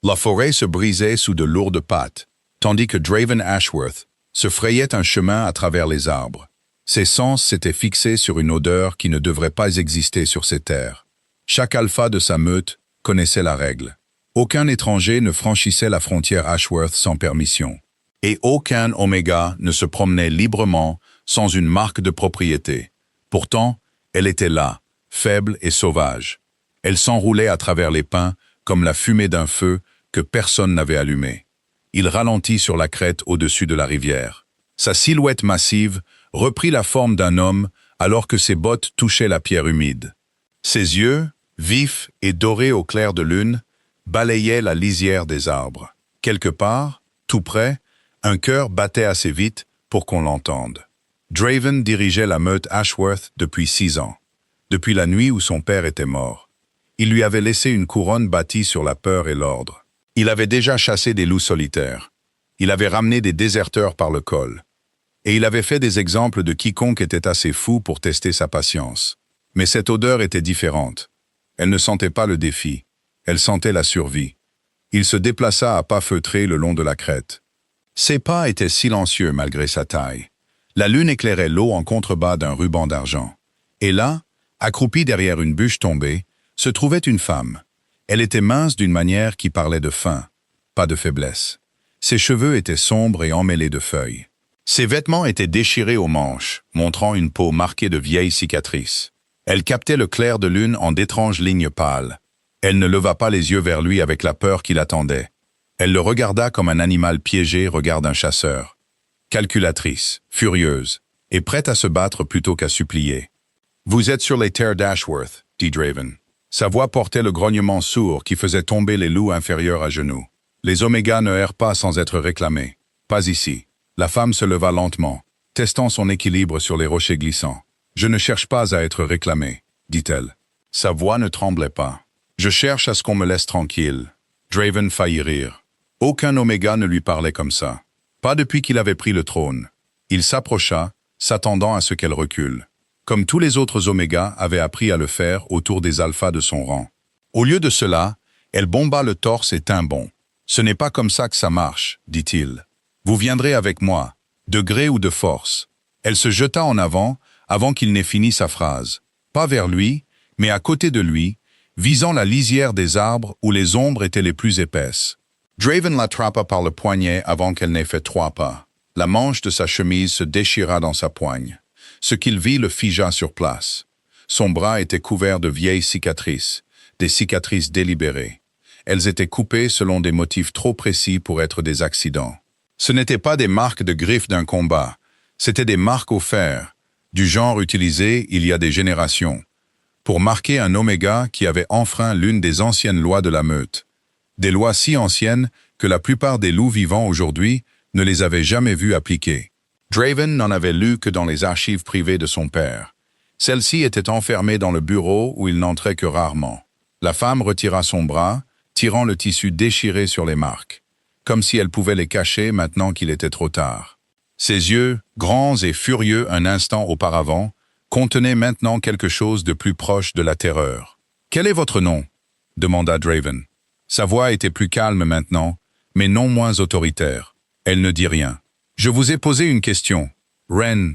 La forêt se brisait sous de lourdes pattes, tandis que Draven Ashworth se frayait un chemin à travers les arbres. Ses sens s'étaient fixés sur une odeur qui ne devrait pas exister sur ces terres. Chaque alpha de sa meute connaissait la règle. Aucun étranger ne franchissait la frontière Ashworth sans permission. Et aucun Oméga ne se promenait librement sans une marque de propriété. Pourtant, elle était là, faible et sauvage. Elle s'enroulait à travers les pins comme la fumée d'un feu que personne n'avait allumé. Il ralentit sur la crête au-dessus de la rivière. Sa silhouette massive reprit la forme d'un homme alors que ses bottes touchaient la pierre humide. Ses yeux, vifs et dorés au clair de lune, balayaient la lisière des arbres. Quelque part, tout près, un cœur battait assez vite pour qu'on l'entende. Draven dirigeait la meute Ashworth depuis 6 ans, depuis la nuit où son père était mort. Il lui avait laissé une couronne bâtie sur la peur et l'ordre. Il avait déjà chassé des loups solitaires. Il avait ramené des déserteurs par le col. Et il avait fait des exemples de quiconque était assez fou pour tester sa patience. Mais cette odeur était différente. Elle ne sentait pas le défi. Elle sentait la survie. Il se déplaça à pas feutrés le long de la crête. Ses pas étaient silencieux malgré sa taille. La lune éclairait l'eau en contrebas d'un ruban d'argent. Et là, accroupie derrière une bûche tombée, se trouvait une femme. Elle était mince d'une manière qui parlait de faim, pas de faiblesse. Ses cheveux étaient sombres et emmêlés de feuilles. Ses vêtements étaient déchirés aux manches, montrant une peau marquée de vieilles cicatrices. Elle captait le clair de lune en d'étranges lignes pâles. Elle ne leva pas les yeux vers lui avec la peur qui l'attendait. Elle le regarda comme un animal piégé regarde un chasseur. Calculatrice, furieuse, et prête à se battre plutôt qu'à supplier. « Vous êtes sur les terres d'Ashworth, » dit Draven. Sa voix portait le grognement sourd qui faisait tomber les loups inférieurs à genoux. Les Omégas ne errent pas sans être réclamés. Pas ici. La femme se leva lentement, testant son équilibre sur les rochers glissants. « Je ne cherche pas à être réclamée, » dit-elle. Sa voix ne tremblait pas. « Je cherche à ce qu'on me laisse tranquille. » Draven faillit rire. Aucun Oméga ne lui parlait comme ça. Pas depuis qu'il avait pris le trône. Il s'approcha, s'attendant à ce qu'elle recule. Comme tous les autres Omégas avaient appris à le faire autour des alphas de son rang. Au lieu de cela, elle bomba le torse et tint bon. « Ce n'est pas comme ça que ça marche, » dit-il. « Vous viendrez avec moi, de gré ou de force. » Elle se jeta en avant qu'il n'ait fini sa phrase. Pas vers lui, mais à côté de lui, visant la lisière des arbres où les ombres étaient les plus épaisses. Draven l'attrapa par le poignet avant qu'elle n'ait fait 3 pas. La manche de sa chemise se déchira dans sa poigne. Ce qu'il vit le figea sur place. Son bras était couvert de vieilles cicatrices, des cicatrices délibérées. Elles étaient coupées selon des motifs trop précis pour être des accidents. Ce n'étaient pas des marques de griffes d'un combat, c'étaient des marques au fer, du genre utilisé il y a des générations, pour marquer un Oméga qui avait enfreint l'une des anciennes lois de la meute. Des lois si anciennes que la plupart des loups vivants aujourd'hui ne les avaient jamais vues appliquées. Draven n'en avait lu que dans les archives privées de son père. Celle-ci était enfermée dans le bureau où il n'entrait que rarement. La femme retira son bras, tirant le tissu déchiré sur les marques, comme si elle pouvait les cacher maintenant qu'il était trop tard. Ses yeux, grands et furieux un instant auparavant, contenaient maintenant quelque chose de plus proche de la terreur. « Quel est votre nom ?» demanda Draven. Sa voix était plus calme maintenant, mais non moins autoritaire. Elle ne dit rien. « Je vous ai posé une question. Ren,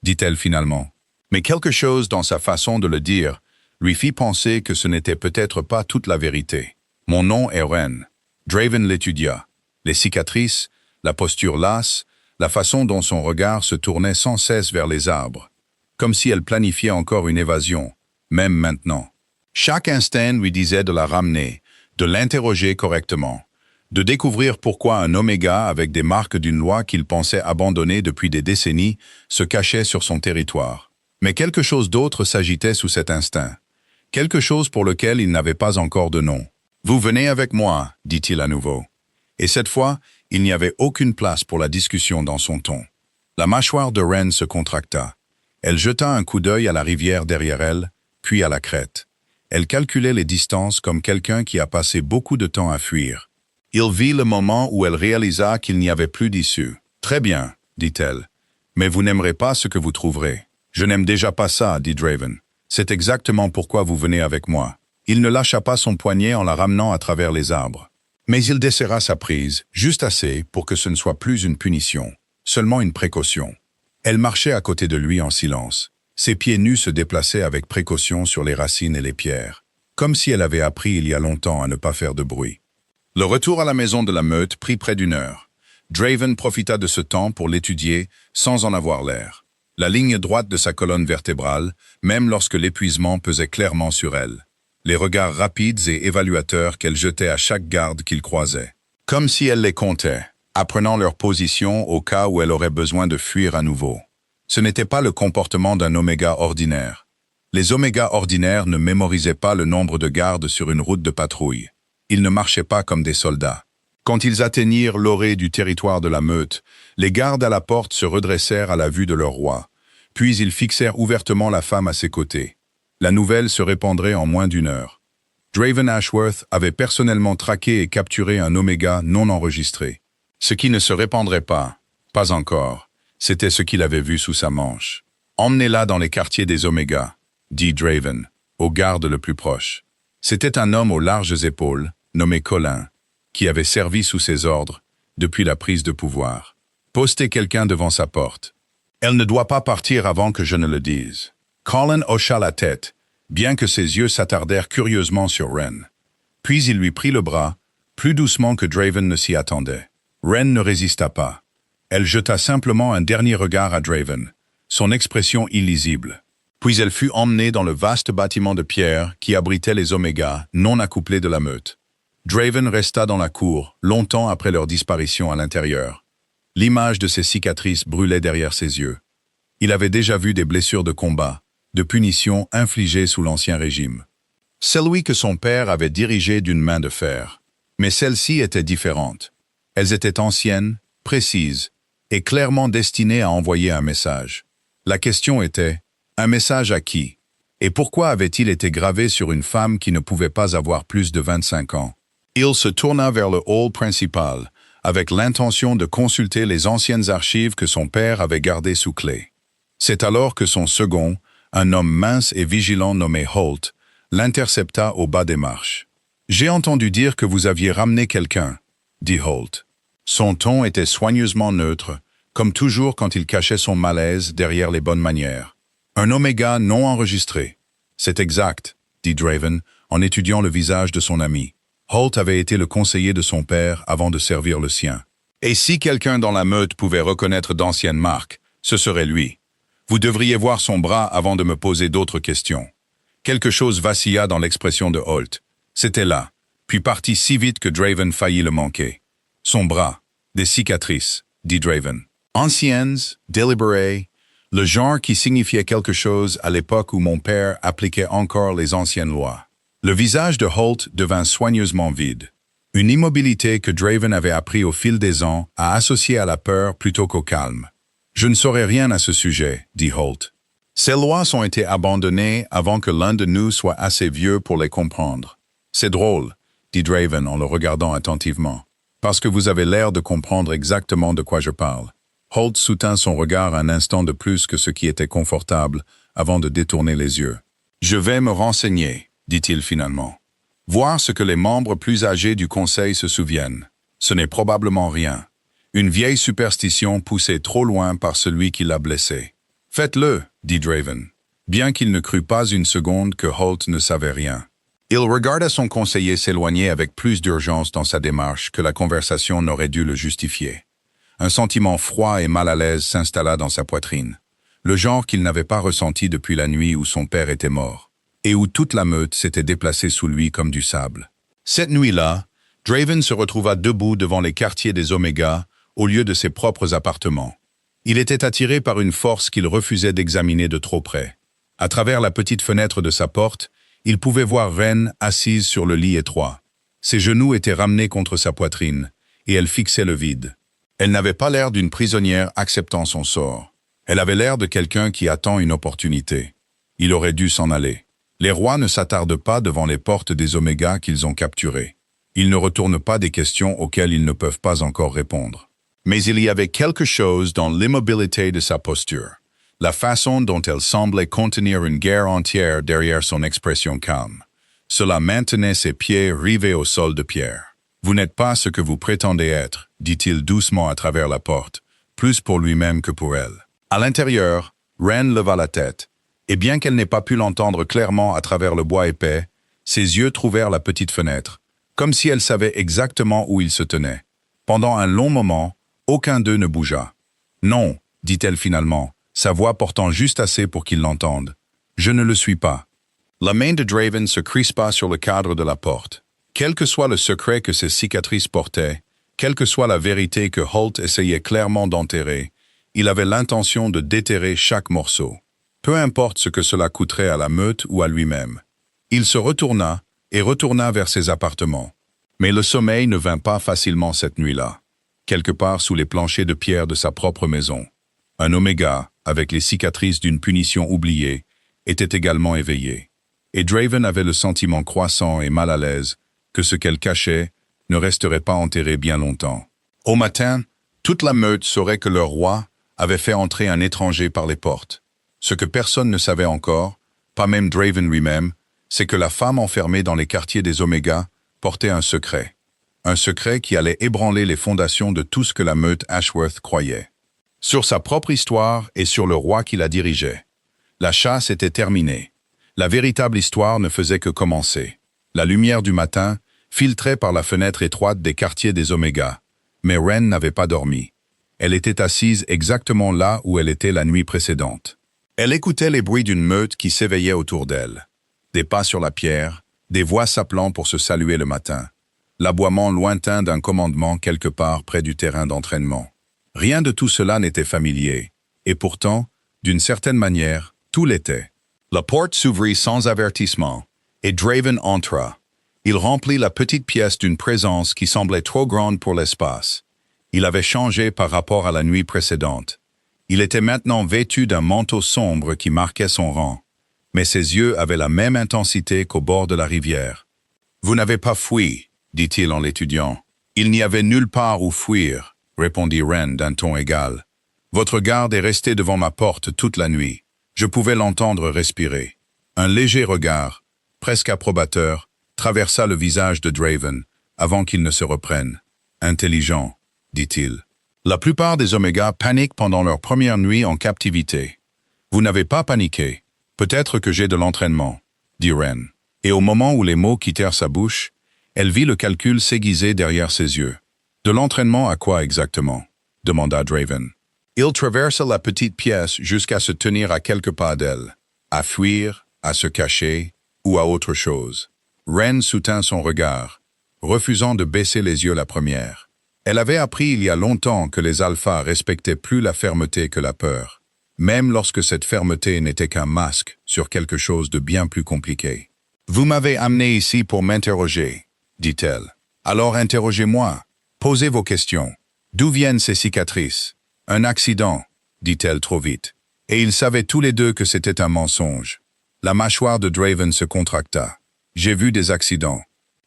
dit-elle finalement. Mais quelque chose dans sa façon de le dire lui fit penser que ce n'était peut-être pas toute la vérité. « Mon nom est Ren. » Draven l'étudia. Les cicatrices, la posture lasse, la façon dont son regard se tournait sans cesse vers les arbres, comme si elle planifiait encore une évasion, même maintenant. Chaque instinct lui disait de la ramener, de l'interroger correctement, de découvrir pourquoi un Oméga avec des marques d'une loi qu'il pensait abandonner depuis des décennies se cachait sur son territoire. Mais quelque chose d'autre s'agitait sous cet instinct, quelque chose pour lequel il n'avait pas encore de nom. « Vous venez avec moi », dit-il à nouveau. Et cette fois, il n'y avait aucune place pour la discussion dans son ton. La mâchoire de Ren se contracta. Elle jeta un coup d'œil à la rivière derrière elle, puis à la crête. Elle calculait les distances comme quelqu'un qui a passé beaucoup de temps à fuir. Il vit le moment où elle réalisa qu'il n'y avait plus d'issue. « Très bien, » dit-elle. « Mais vous n'aimerez pas ce que vous trouverez. »« Je n'aime déjà pas ça, » dit Draven. « C'est exactement pourquoi vous venez avec moi. » Il ne lâcha pas son poignet en la ramenant à travers les arbres. Mais il desserra sa prise, juste assez pour que ce ne soit plus une punition, seulement une précaution. Elle marchait à côté de lui en silence. Ses pieds nus se déplaçaient avec précaution sur les racines et les pierres, comme si elle avait appris il y a longtemps à ne pas faire de bruit. Le retour à la maison de la meute prit près d'une heure. Draven profita de ce temps pour l'étudier sans en avoir l'air. La ligne droite de sa colonne vertébrale, même lorsque l'épuisement pesait clairement sur elle. Les regards rapides et évaluateurs qu'elle jetait à chaque garde qu'il croisait. Comme si elle les comptait, apprenant leur position au cas où elle aurait besoin de fuir à nouveau. Ce n'était pas le comportement d'un oméga ordinaire. Les omégas ordinaires ne mémorisaient pas le nombre de gardes sur une route de patrouille. Ils ne marchaient pas comme des soldats. Quand ils atteignirent l'orée du territoire de la meute, les gardes à la porte se redressèrent à la vue de leur roi. Puis ils fixèrent ouvertement la femme à ses côtés. La nouvelle se répandrait en moins d'une heure. Draven Ashworth avait personnellement traqué et capturé un oméga non enregistré. Ce qui ne se répandrait pas encore, c'était ce qu'il avait vu sous sa manche. « Emmenez-la dans les quartiers des omégas », dit Draven, au garde le plus proche. C'était un homme aux larges épaules, nommé Colin, qui avait servi sous ses ordres depuis la prise de pouvoir. Postez quelqu'un devant sa porte. Elle ne doit pas partir avant que je ne le dise. Colin hocha la tête, bien que ses yeux s'attardèrent curieusement sur Wren. Puis il lui prit le bras, plus doucement que Draven ne s'y attendait. Wren ne résista pas. Elle jeta simplement un dernier regard à Draven, son expression illisible. Puis elle fut emmenée dans le vaste bâtiment de pierre qui abritait les omégas non accouplés de la meute. Draven resta dans la cour, longtemps après leur disparition à l'intérieur. L'image de ses cicatrices brûlait derrière ses yeux. Il avait déjà vu des blessures de combat, de punitions infligées sous l'Ancien Régime. Celui que son père avait dirigé d'une main de fer. Mais celles-ci étaient différentes. Elles étaient anciennes, précises, et clairement destinées à envoyer un message. La question était, un message à qui? Et pourquoi avait-il été gravé sur une femme qui ne pouvait pas avoir plus de 25 ans? Il se tourna vers le hall principal, avec l'intention de consulter les anciennes archives que son père avait gardées sous clé. C'est alors que son second, un homme mince et vigilant nommé Holt, l'intercepta au bas des marches. « J'ai entendu dire que vous aviez ramené quelqu'un, » dit Holt. Son ton était soigneusement neutre, comme toujours quand il cachait son malaise derrière les bonnes manières. « Un oméga non enregistré. »« C'est exact, » dit Draven, en étudiant le visage de son ami. Holt avait été le conseiller de son père avant de servir le sien. Et si quelqu'un dans la meute pouvait reconnaître d'anciennes marques, ce serait lui. Vous devriez voir son bras avant de me poser d'autres questions. Quelque chose vacilla dans l'expression de Holt. C'était là, puis partit si vite que Draven faillit le manquer. Son bras, des cicatrices, dit Draven. Anciennes, délibérées, le genre qui signifiait quelque chose à l'époque où mon père appliquait encore les anciennes lois. Le visage de Holt devint soigneusement vide. Une immobilité que Draven avait appris au fil des ans à associer à la peur plutôt qu'au calme. « Je ne saurais rien à ce sujet, » dit Holt. « Ces lois ont été abandonnées avant que l'un de nous soit assez vieux pour les comprendre. C'est drôle, » dit Draven en le regardant attentivement, « parce que vous avez l'air de comprendre exactement de quoi je parle. » Holt soutint son regard un instant de plus que ce qui était confortable avant de détourner les yeux. « Je vais me renseigner, » dit-il finalement. « Voir ce que les membres plus âgés du Conseil se souviennent. Ce n'est probablement rien. Une vieille superstition poussée trop loin par celui qui l'a blessé. « Faites-le, » dit Draven, bien qu'il ne crût pas une seconde que Holt ne savait rien. Il regarda son conseiller s'éloigner avec plus d'urgence dans sa démarche que la conversation n'aurait dû le justifier. Un sentiment froid et mal à l'aise s'installa dans sa poitrine, le genre qu'il n'avait pas ressenti depuis la nuit où son père était mort, et où toute la meute s'était déplacée sous lui comme du sable. Cette nuit-là, Draven se retrouva debout devant les quartiers des Omégas au lieu de ses propres appartements. Il était attiré par une force qu'il refusait d'examiner de trop près. À travers la petite fenêtre de sa porte, il pouvait voir Wren assise sur le lit étroit. Ses genoux étaient ramenés contre sa poitrine, et elle fixait le vide. Elle n'avait pas l'air d'une prisonnière acceptant son sort. Elle avait l'air de quelqu'un qui attend une opportunité. Il aurait dû s'en aller. Les rois ne s'attardent pas devant les portes des Omégas qu'ils ont capturés. Ils ne retournent pas des questions auxquelles ils ne peuvent pas encore répondre. Mais il y avait quelque chose dans l'immobilité de sa posture, la façon dont elle semblait contenir une guerre entière derrière son expression calme. Cela maintenait ses pieds rivés au sol de pierre. Vous n'êtes pas ce que vous prétendez être, dit-il doucement à travers la porte, plus pour lui-même que pour elle. À l'intérieur, Wren leva la tête, et bien qu'elle n'ait pas pu l'entendre clairement à travers le bois épais, ses yeux trouvèrent la petite fenêtre, comme si elle savait exactement où il se tenait. Pendant un long moment, aucun d'eux ne bougea. « Non », dit-elle finalement, sa voix portant juste assez pour qu'il l'entende. « Je ne le suis pas. » La main de Draven se crispa sur le cadre de la porte. Quel que soit le secret que ces cicatrices portaient, quelle que soit la vérité que Holt essayait clairement d'enterrer, il avait l'intention de déterrer chaque morceau. Peu importe ce que cela coûterait à la meute ou à lui-même. Il se retourna et retourna vers ses appartements. Mais le sommeil ne vint pas facilement cette nuit-là. Quelque part sous les planchers de pierre de sa propre maison, un Oméga, avec les cicatrices d'une punition oubliée, était également éveillé. Et Draven avait le sentiment croissant et mal à l'aise que ce qu'elle cachait ne resterait pas enterré bien longtemps. Au matin, toute la meute saurait que leur roi avait fait entrer un étranger par les portes. Ce que personne ne savait encore, pas même Draven lui-même, c'est que la femme enfermée dans les quartiers des Oméga portait un secret. Un secret qui allait ébranler les fondations de tout ce que la meute Ashworth croyait. Sur sa propre histoire et sur le roi qui la dirigeait. La chasse était terminée. La véritable histoire ne faisait que commencer. La lumière du matin filtrait par la fenêtre étroite des quartiers des Oméga. Mais Wren n'avait pas dormi. Elle était assise exactement là où elle était la nuit précédente. Elle écoutait les bruits d'une meute qui s'éveillait autour d'elle. Des pas sur la pierre, des voix s'appelant pour se saluer le matin. L'aboiement lointain d'un commandement quelque part près du terrain d'entraînement. Rien de tout cela n'était familier. Et pourtant, d'une certaine manière, tout l'était. La porte s'ouvrit sans avertissement, et Draven entra. Il remplit la petite pièce d'une présence qui semblait trop grande pour l'espace. Il avait changé par rapport à la nuit précédente. Il était maintenant vêtu d'un manteau sombre qui marquait son rang. Mais ses yeux avaient la même intensité qu'au bord de la rivière. « Vous n'avez pas fui », dit-il en l'étudiant. « Il n'y avait nulle part où fuir », répondit Wren d'un ton égal. « Votre garde est resté devant ma porte toute la nuit. Je pouvais l'entendre respirer. » Un léger regard, presque approbateur, traversa le visage de Draven avant qu'il ne se reprenne. « Intelligent », dit-il. « La plupart des Oméga paniquent pendant leur première nuit en captivité. Vous n'avez pas paniqué. Peut-être que j'ai de l'entraînement, dit Wren. Et au moment où les mots quittèrent sa bouche, elle vit le calcul s'aiguiser derrière ses yeux. De l'entraînement à quoi exactement? Demanda Draven. Il traversa la petite pièce jusqu'à se tenir à quelques pas d'elle. À fuir, à se cacher, ou à autre chose. Wren soutint son regard, refusant de baisser les yeux la première. Elle avait appris il y a longtemps que les alphas respectaient plus la fermeté que la peur. Même lorsque cette fermeté n'était qu'un masque sur quelque chose de bien plus compliqué. « Vous m'avez amené ici pour m'interroger, » dit-elle. « Alors interrogez-moi, posez vos questions. D'où viennent ces cicatrices? Un accident, dit-elle trop vite. Et ils savaient tous les deux que c'était un mensonge. La mâchoire de Draven se contracta. J'ai vu des accidents.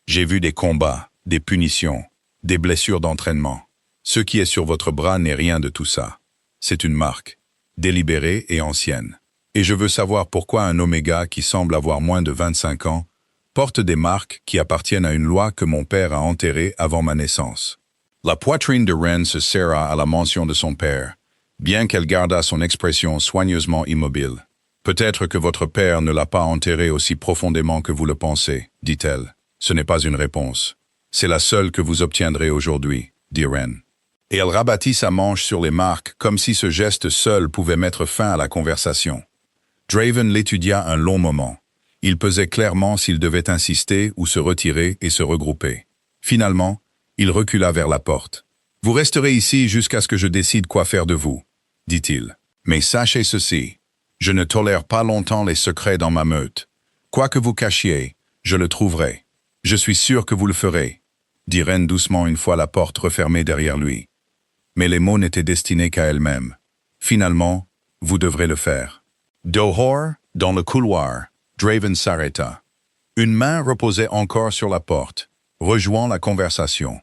J'ai vu des combats, des punitions, des blessures d'entraînement. Ce qui est sur votre bras n'est rien de tout ça. C'est une marque. Délibérée et ancienne. Et je veux savoir pourquoi un Oméga qui semble avoir moins de 25 ans porte des marques qui appartiennent à une loi que mon père a enterrée avant ma naissance. La poitrine de Wren se serra à la mention de son père, bien qu'elle gardât son expression soigneusement immobile. Peut-être que votre père ne l'a pas enterré aussi profondément que vous le pensez, dit-elle. Ce n'est pas une réponse. C'est la seule que vous obtiendrez aujourd'hui, dit Wren. Et elle rabattit sa manche sur les marques comme si ce geste seul pouvait mettre fin à la conversation. Draven l'étudia un long moment. Il pesait clairement s'il devait insister ou se retirer et se regrouper. Finalement, il recula vers la porte. « Vous resterez ici jusqu'à ce que je décide quoi faire de vous, » dit-il. « Mais sachez ceci, je ne tolère pas longtemps les secrets dans ma meute. Quoi que vous cachiez, je le trouverai. Je suis sûr que vous le ferez, » dit Wren doucement une fois la porte refermée derrière lui. Mais les mots n'étaient destinés qu'à elle-même. Finalement, vous devrez le faire. Dehors, dans le couloir, Draven s'arrêta. Une main reposait encore sur la porte, rejoignant la conversation.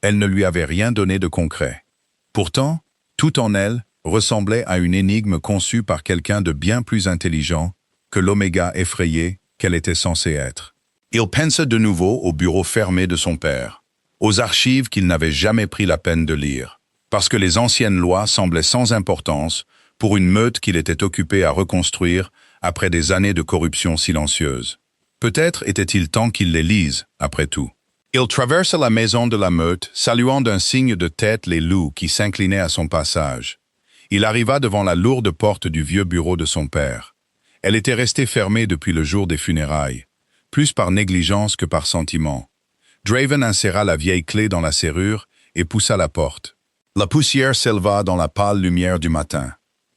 Elle ne lui avait rien donné de concret. Pourtant, tout en elle ressemblait à une énigme conçue par quelqu'un de bien plus intelligent que l'Oméga effrayé qu'elle était censée être. Il pensa de nouveau au bureau fermé de son père. aux archives qu'il n'avait jamais pris la peine de lire, parce que les anciennes lois semblaient sans importance pour une meute qu'il était occupé à reconstruire après des années de corruption silencieuse. Peut-être était-il temps qu'il les lise, après tout. Il traversa la maison de la meute, saluant d'un signe de tête les loups qui s'inclinaient à son passage. Il arriva devant la lourde porte du vieux bureau de son père. Elle était restée fermée depuis le jour des funérailles, plus par négligence que par sentiment. Draven inséra la vieille clé dans la serrure et poussa la porte. La poussière s'éleva dans la pâle lumière du matin.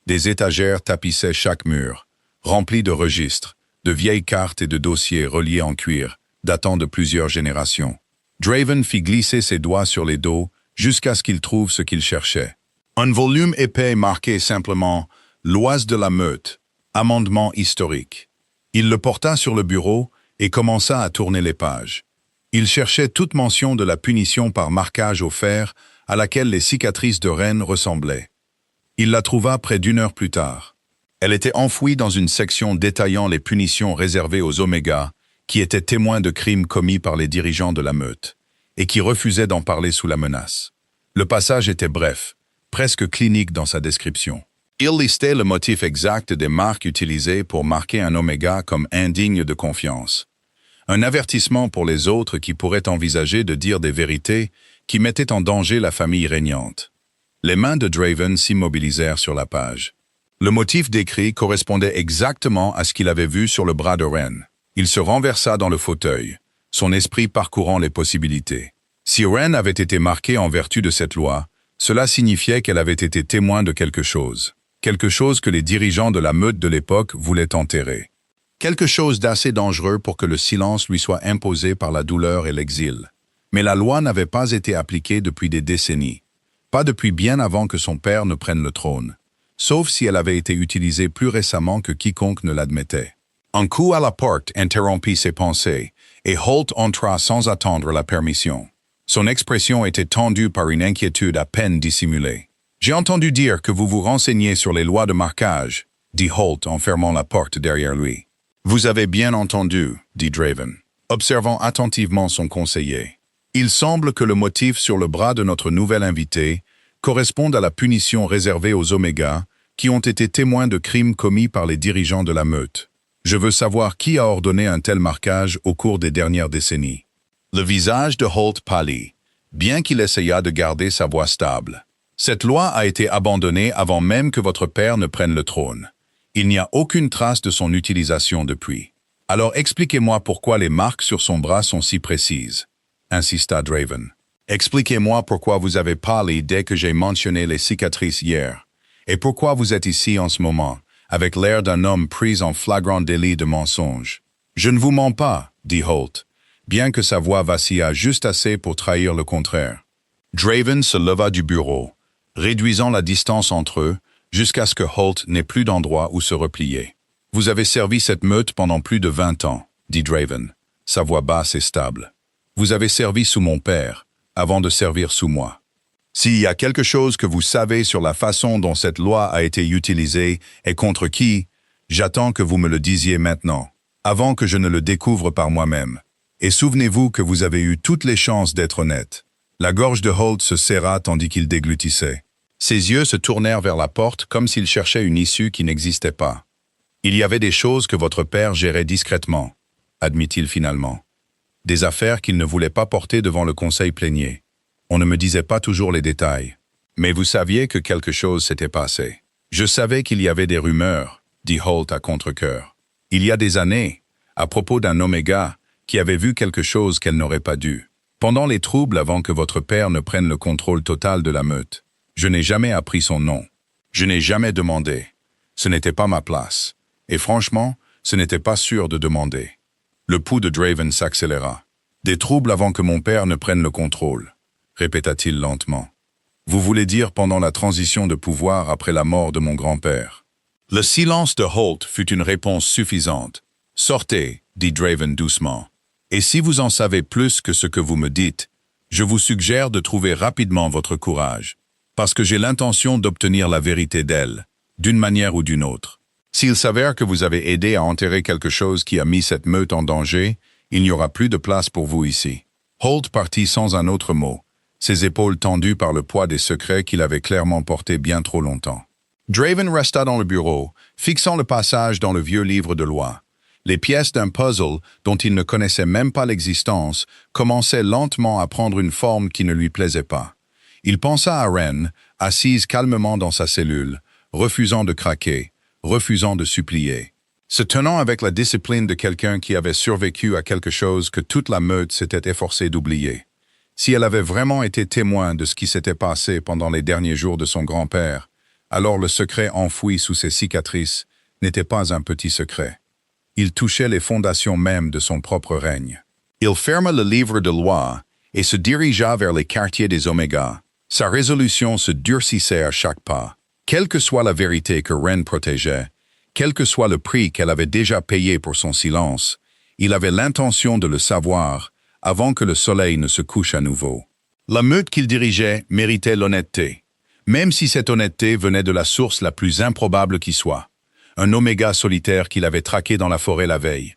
Des étagères tapissaient chaque mur, remplis de registres, de vieilles cartes et de dossiers reliés en cuir, datant de plusieurs générations. Draven fit glisser ses doigts sur les dos jusqu'à ce qu'il trouve ce qu'il cherchait. Un volume épais marqué simplement « L'Oise de la Meute, amendement historique ». Il le porta sur le bureau et commença à tourner les pages. Il cherchait toute mention de la punition par marquage au fer à laquelle les cicatrices de Rennes ressemblaient. Il la trouva près d'une heure plus tard. Elle était enfouie dans une section détaillant les punitions réservées aux Oméga, qui étaient témoins de crimes commis par les dirigeants de la meute, et qui refusaient d'en parler sous la menace. Le passage était bref, presque clinique dans sa description. Il listait le motif exact des marques utilisées pour marquer un Oméga comme indigne de confiance. Un avertissement pour les autres qui pourraient envisager de dire des vérités qui mettaient en danger la famille régnante. Les mains de Draven s'immobilisèrent sur la page. Le motif décrit correspondait exactement à ce qu'il avait vu sur le bras de Rennes. Il se renversa dans le fauteuil, son esprit parcourant les possibilités. Si Rennes avait été marquée en vertu de cette loi, cela signifiait qu'elle avait été témoin de quelque chose que les dirigeants de la meute de l'époque voulaient enterrer. Quelque chose d'assez dangereux pour que le silence lui soit imposé par la douleur et l'exil. Mais la loi n'avait pas été appliquée depuis des décennies, pas depuis bien avant que son père ne prenne le trône, sauf si elle avait été utilisée plus récemment que quiconque ne l'admettait. Un coup à la porte interrompit ses pensées, et Holt entra sans attendre la permission. Son expression était tendue par une inquiétude à peine dissimulée. « J'ai entendu dire que vous vous renseignez sur les lois de marquage, » dit Holt en fermant la porte derrière lui. « Vous avez bien entendu, » dit Draven, observant attentivement son conseiller. « Il semble que le motif sur le bras de notre nouvel invité corresponde à la punition réservée aux Oméga qui ont été témoins de crimes commis par les dirigeants de la meute. Je veux savoir qui a ordonné un tel marquage au cours des dernières décennies. » Le visage de Holt pâlit, bien qu'il essayât de garder sa voix stable. « Cette loi a été abandonnée avant même que votre père ne prenne le trône. Il n'y a aucune trace de son utilisation depuis. Alors expliquez-moi pourquoi les marques sur son bras sont si précises, » insista Draven. « Expliquez-moi pourquoi vous avez pâli dès que j'ai mentionné les cicatrices hier, et pourquoi vous êtes ici en ce moment, avec l'air d'un homme pris en flagrant délit de mensonge. »« Je ne vous mens pas, » dit Holt, bien que sa voix vacilla juste assez pour trahir le contraire. Draven se leva du bureau, réduisant la distance entre eux, jusqu'à ce que Holt n'ait plus d'endroit où se replier. « Vous avez servi cette meute pendant plus de 20 ans, » dit Draven, sa voix basse et stable. « Vous avez servi sous mon père, avant de servir sous moi. S'il y a quelque chose que vous savez sur la façon dont cette loi a été utilisée et contre qui, j'attends que vous me le disiez maintenant, avant que je ne le découvre par moi-même. Et souvenez-vous que vous avez eu toutes les chances d'être honnête. » La gorge de Holt se serra tandis qu'il déglutissait. Ses yeux se tournèrent vers la porte comme s'il cherchait une issue qui n'existait pas. « Il y avait des choses que votre père gérait discrètement, » admit-il finalement. « Des affaires qu'il ne voulait pas porter devant le conseil plénier. On ne me disait pas toujours les détails. Mais vous saviez que quelque chose s'était passé. Je savais qu'il y avait des rumeurs, » dit Holt à contre-cœur. « Il y a des années, à propos d'un Oméga, qui avait vu quelque chose qu'elle n'aurait pas dû. Pendant les troubles avant que votre père ne prenne le contrôle total de la meute. Je n'ai jamais appris son nom. Je n'ai jamais demandé. Ce n'était pas ma place. Et franchement, ce n'était pas sûr de demander. » Le pouls de Draven s'accéléra. « Des troubles avant que mon père ne prenne le contrôle, » répéta-t-il lentement. « Vous voulez dire pendant la transition de pouvoir après la mort de mon grand-père. » Le silence de Holt fut une réponse suffisante. « Sortez, » dit Draven doucement. « Et si vous en savez plus que ce que vous me dites, je vous suggère de trouver rapidement votre courage, parce que j'ai l'intention d'obtenir la vérité d'elle, d'une manière ou d'une autre. S'il s'avère que vous avez aidé à enterrer quelque chose qui a mis cette meute en danger, il n'y aura plus de place pour vous ici. Holt partit sans un autre mot, ses épaules tendues par le poids des secrets qu'il avait clairement portés bien trop longtemps. Draven resta dans le bureau, fixant le passage dans le vieux livre de loi. Les pièces d'un puzzle, dont il ne connaissait même pas l'existence, commençaient lentement à prendre une forme qui ne lui plaisait pas. Il pensa à Ren, assise calmement dans sa cellule, refusant de craquer, refusant de supplier. Se tenant avec la discipline de quelqu'un qui avait survécu à quelque chose que toute la meute s'était efforcée d'oublier. Si elle avait vraiment été témoin de ce qui s'était passé pendant les derniers jours de son grand-père, alors le secret enfoui sous ses cicatrices n'était pas un petit secret. Il touchait les fondations mêmes de son propre règne. Il ferma le livre de loi et se dirigea vers les quartiers des Oméga. Sa résolution se durcissait à chaque pas. Quelle que soit la vérité que Ren protégeait, quel que soit le prix qu'elle avait déjà payé pour son silence, il avait l'intention de le savoir avant que le soleil ne se couche à nouveau. La meute qu'il dirigeait méritait l'honnêteté, même si cette honnêteté venait de la source la plus improbable qui soit. Un oméga solitaire qu'il avait traqué dans la forêt la veille,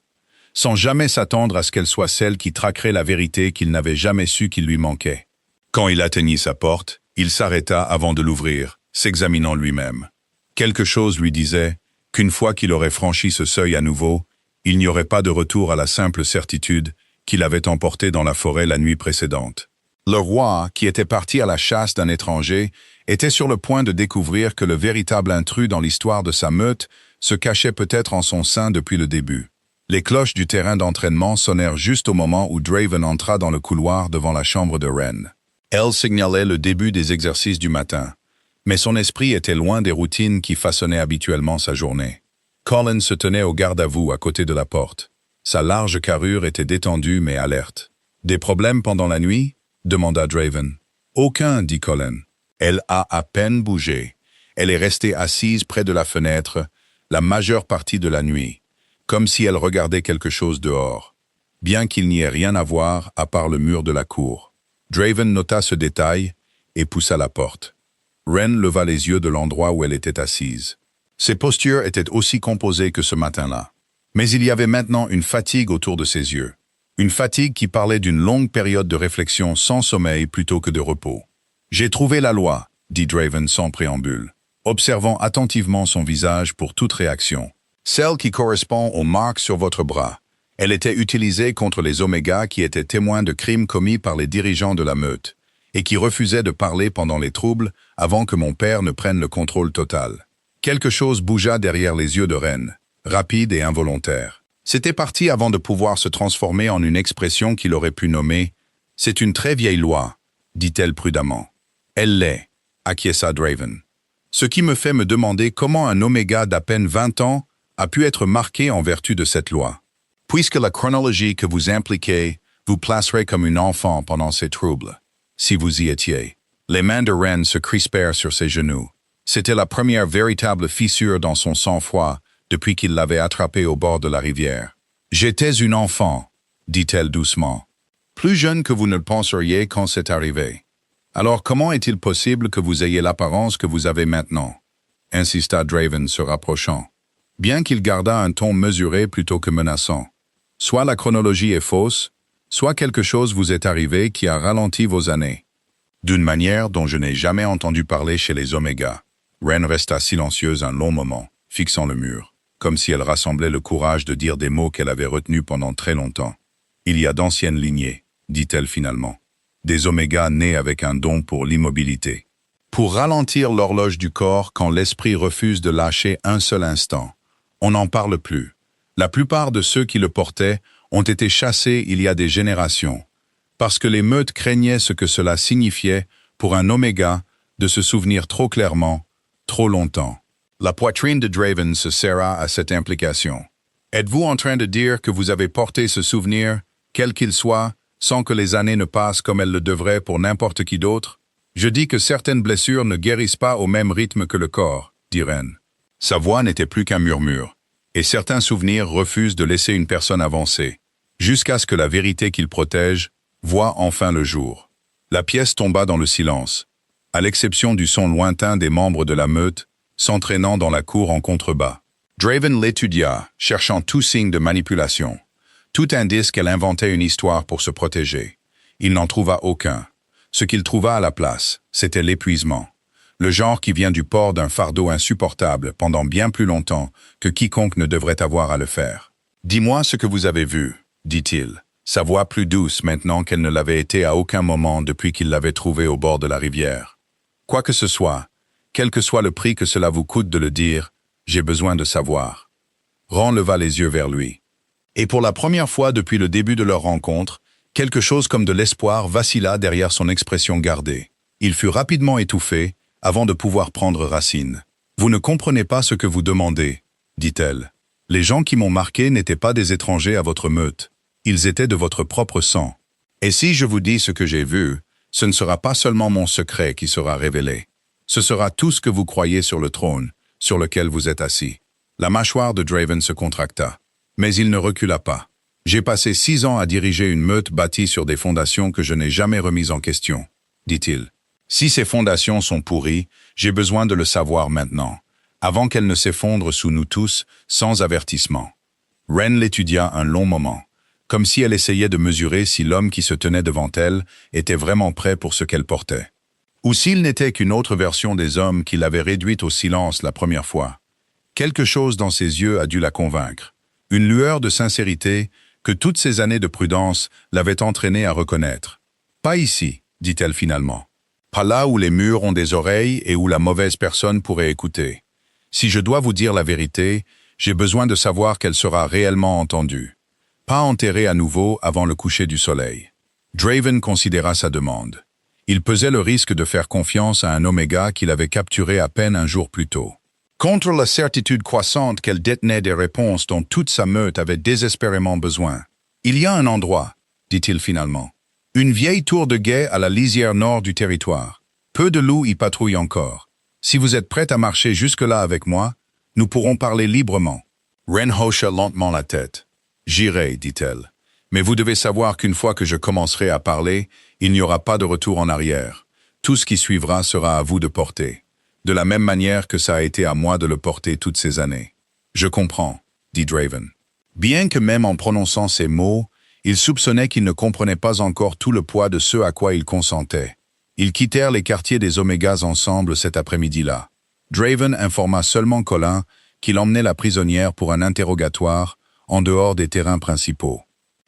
sans jamais s'attendre à ce qu'elle soit celle qui traquerait la vérité qu'il n'avait jamais su qu'il lui manquait. Quand il atteignit sa porte, il s'arrêta avant de l'ouvrir, s'examinant lui-même. Quelque chose lui disait qu'une fois qu'il aurait franchi ce seuil à nouveau, il n'y aurait pas de retour à la simple certitude qu'il avait emporté dans la forêt la nuit précédente. Le roi, qui était parti à la chasse d'un étranger, était sur le point de découvrir que le véritable intrus dans l'histoire de sa meute se cachait peut-être en son sein depuis le début. Les cloches du terrain d'entraînement sonnèrent juste au moment où Draven entra dans le couloir devant la chambre de Ren. Elle signalait le début des exercices du matin, mais son esprit était loin des routines qui façonnaient habituellement sa journée. Colin se tenait au garde-à-vous à côté de la porte. Sa large carrure était détendue mais alerte. « Des problèmes pendant la nuit ?» demanda Draven. « Aucun, dit Colin. Elle a à peine bougé. Elle est restée assise près de la fenêtre la majeure partie de la nuit, comme si elle regardait quelque chose dehors, bien qu'il n'y ait rien à voir à part le mur de la cour. » Draven nota ce détail et poussa la porte. Ren leva les yeux de l'endroit où elle était assise. Ses postures étaient aussi composées que ce matin-là. Mais il y avait maintenant une fatigue autour de ses yeux. Une fatigue qui parlait d'une longue période de réflexion sans sommeil plutôt que de repos. « J'ai trouvé la loi », dit Draven sans préambule, observant attentivement son visage pour toute réaction. « Celle qui correspond aux marques sur votre bras. Elle était utilisée contre les Oméga qui étaient témoins de crimes commis par les dirigeants de la meute et qui refusaient de parler pendant les troubles avant que mon père ne prenne le contrôle total. » Quelque chose bougea derrière les yeux de Ren, rapide et involontaire. C'était parti avant de pouvoir se transformer en une expression qu'il aurait pu nommer « C'est une très vieille loi », dit-elle prudemment. « Elle l'est », acquiesça Draven. « Ce qui me fait me demander comment un Oméga d'à peine 20 ans a pu être marqué en vertu de cette loi. Puisque la chronologie que vous impliquez vous placerait comme une enfant pendant ces troubles. Si vous y étiez. » Les mains de Ren se crispèrent sur ses genoux. C'était la première véritable fissure dans son sang-froid depuis qu'il l'avait attrapé au bord de la rivière. « J'étais une enfant, » dit-elle doucement. « Plus jeune que vous ne le penseriez quand c'est arrivé. Alors comment est-il possible que vous ayez l'apparence que vous avez maintenant ?» insista Draven se rapprochant, bien qu'il gardât un ton mesuré plutôt que menaçant. « Soit la chronologie est fausse, soit quelque chose vous est arrivé qui a ralenti vos années. » D'une manière dont je n'ai jamais entendu parler chez les Oméga. Ren resta silencieuse un long moment, fixant le mur, comme si elle rassemblait le courage de dire des mots qu'elle avait retenus pendant très longtemps. « Il y a d'anciennes lignées, » dit-elle finalement. « Des Oméga nés avec un don pour l'immobilité. Pour ralentir l'horloge du corps quand l'esprit refuse de lâcher un seul instant. On n'en parle plus. La plupart de ceux qui le portaient ont été chassés il y a des générations, parce que les meutes craignaient ce que cela signifiait pour un Oméga de se souvenir trop clairement, trop longtemps. » La poitrine de Draven se serra à cette implication. « Êtes-vous en train de dire que vous avez porté ce souvenir, quel qu'il soit, sans que les années ne passent comme elles le devraient pour n'importe qui d'autre? Je dis que certaines blessures ne guérissent pas au même rythme que le corps, » dit Ren. Sa voix n'était plus qu'un murmure, et certains souvenirs refusent de laisser une personne avancer, jusqu'à ce que la vérité qu'il protège voit enfin le jour. La pièce tomba dans le silence, à l'exception du son lointain des membres de la meute s'entraînant dans la cour en contrebas. Draven l'étudia, cherchant tout signe de manipulation, tout indice qu'elle inventait une histoire pour se protéger. Il n'en trouva aucun. Ce qu'il trouva à la place, c'était l'épuisement. Le genre qui vient du port d'un fardeau insupportable pendant bien plus longtemps que quiconque ne devrait avoir à le faire. « Dis-moi ce que vous avez vu, » dit-il, sa voix plus douce maintenant qu'elle ne l'avait été à aucun moment depuis qu'il l'avait trouvé au bord de la rivière. « Quoi que ce soit, quel que soit le prix que cela vous coûte de le dire, j'ai besoin de savoir. » Ron leva les yeux vers lui. Et pour la première fois depuis le début de leur rencontre, quelque chose comme de l'espoir vacilla derrière son expression gardée. Il fut rapidement étouffé avant de pouvoir prendre racine. « Vous ne comprenez pas ce que vous demandez, » dit-elle. « Les gens qui m'ont marqué n'étaient pas des étrangers à votre meute. Ils étaient de votre propre sang. Et si je vous dis ce que j'ai vu, ce ne sera pas seulement mon secret qui sera révélé. Ce sera tout ce que vous croyez sur le trône, sur lequel vous êtes assis. » La mâchoire de Draven se contracta. Mais il ne recula pas. « J'ai passé 6 ans à diriger une meute bâtie sur des fondations que je n'ai jamais remises en question, » dit-il. « Si ces fondations sont pourries, j'ai besoin de le savoir maintenant, avant qu'elles ne s'effondrent sous nous tous, sans avertissement. » Ren l'étudia un long moment, comme si elle essayait de mesurer si l'homme qui se tenait devant elle était vraiment prêt pour ce qu'elle portait. Ou s'il n'était qu'une autre version des hommes qui l'avaient réduite au silence la première fois. Quelque chose dans ses yeux a dû la convaincre. Une lueur de sincérité que toutes ces années de prudence l'avaient entraînée à reconnaître. « Pas ici, » dit-elle finalement. « Pas là où les murs ont des oreilles et où la mauvaise personne pourrait écouter. Si je dois vous dire la vérité, j'ai besoin de savoir qu'elle sera réellement entendue. Pas enterrée à nouveau avant le coucher du soleil. » Draven considéra sa demande. Il pesait le risque de faire confiance à un Oméga qu'il avait capturé à peine un jour plus tôt. Contre la certitude croissante qu'elle détenait des réponses dont toute sa meute avait désespérément besoin. « Il y a un endroit, » dit-il finalement. « Une vieille tour de guet à la lisière nord du territoire. Peu de loups y patrouillent encore. Si vous êtes prête à marcher jusque-là avec moi, nous pourrons parler librement. » Ren hocha lentement la tête. « J'irai, » dit-elle. « Mais vous devez savoir qu'une fois que je commencerai à parler, il n'y aura pas de retour en arrière. Tout ce qui suivra sera à vous de porter. De la même manière que ça a été à moi de le porter toutes ces années. »« Je comprends, » dit Draven. Bien que même en prononçant ces mots, il soupçonnait qu'il ne comprenait pas encore tout le poids de ce à quoi il consentait. Ils quittèrent les quartiers des Omégas ensemble cet après-midi-là. Draven informa seulement Colin qu'il emmenait la prisonnière pour un interrogatoire en dehors des terrains principaux.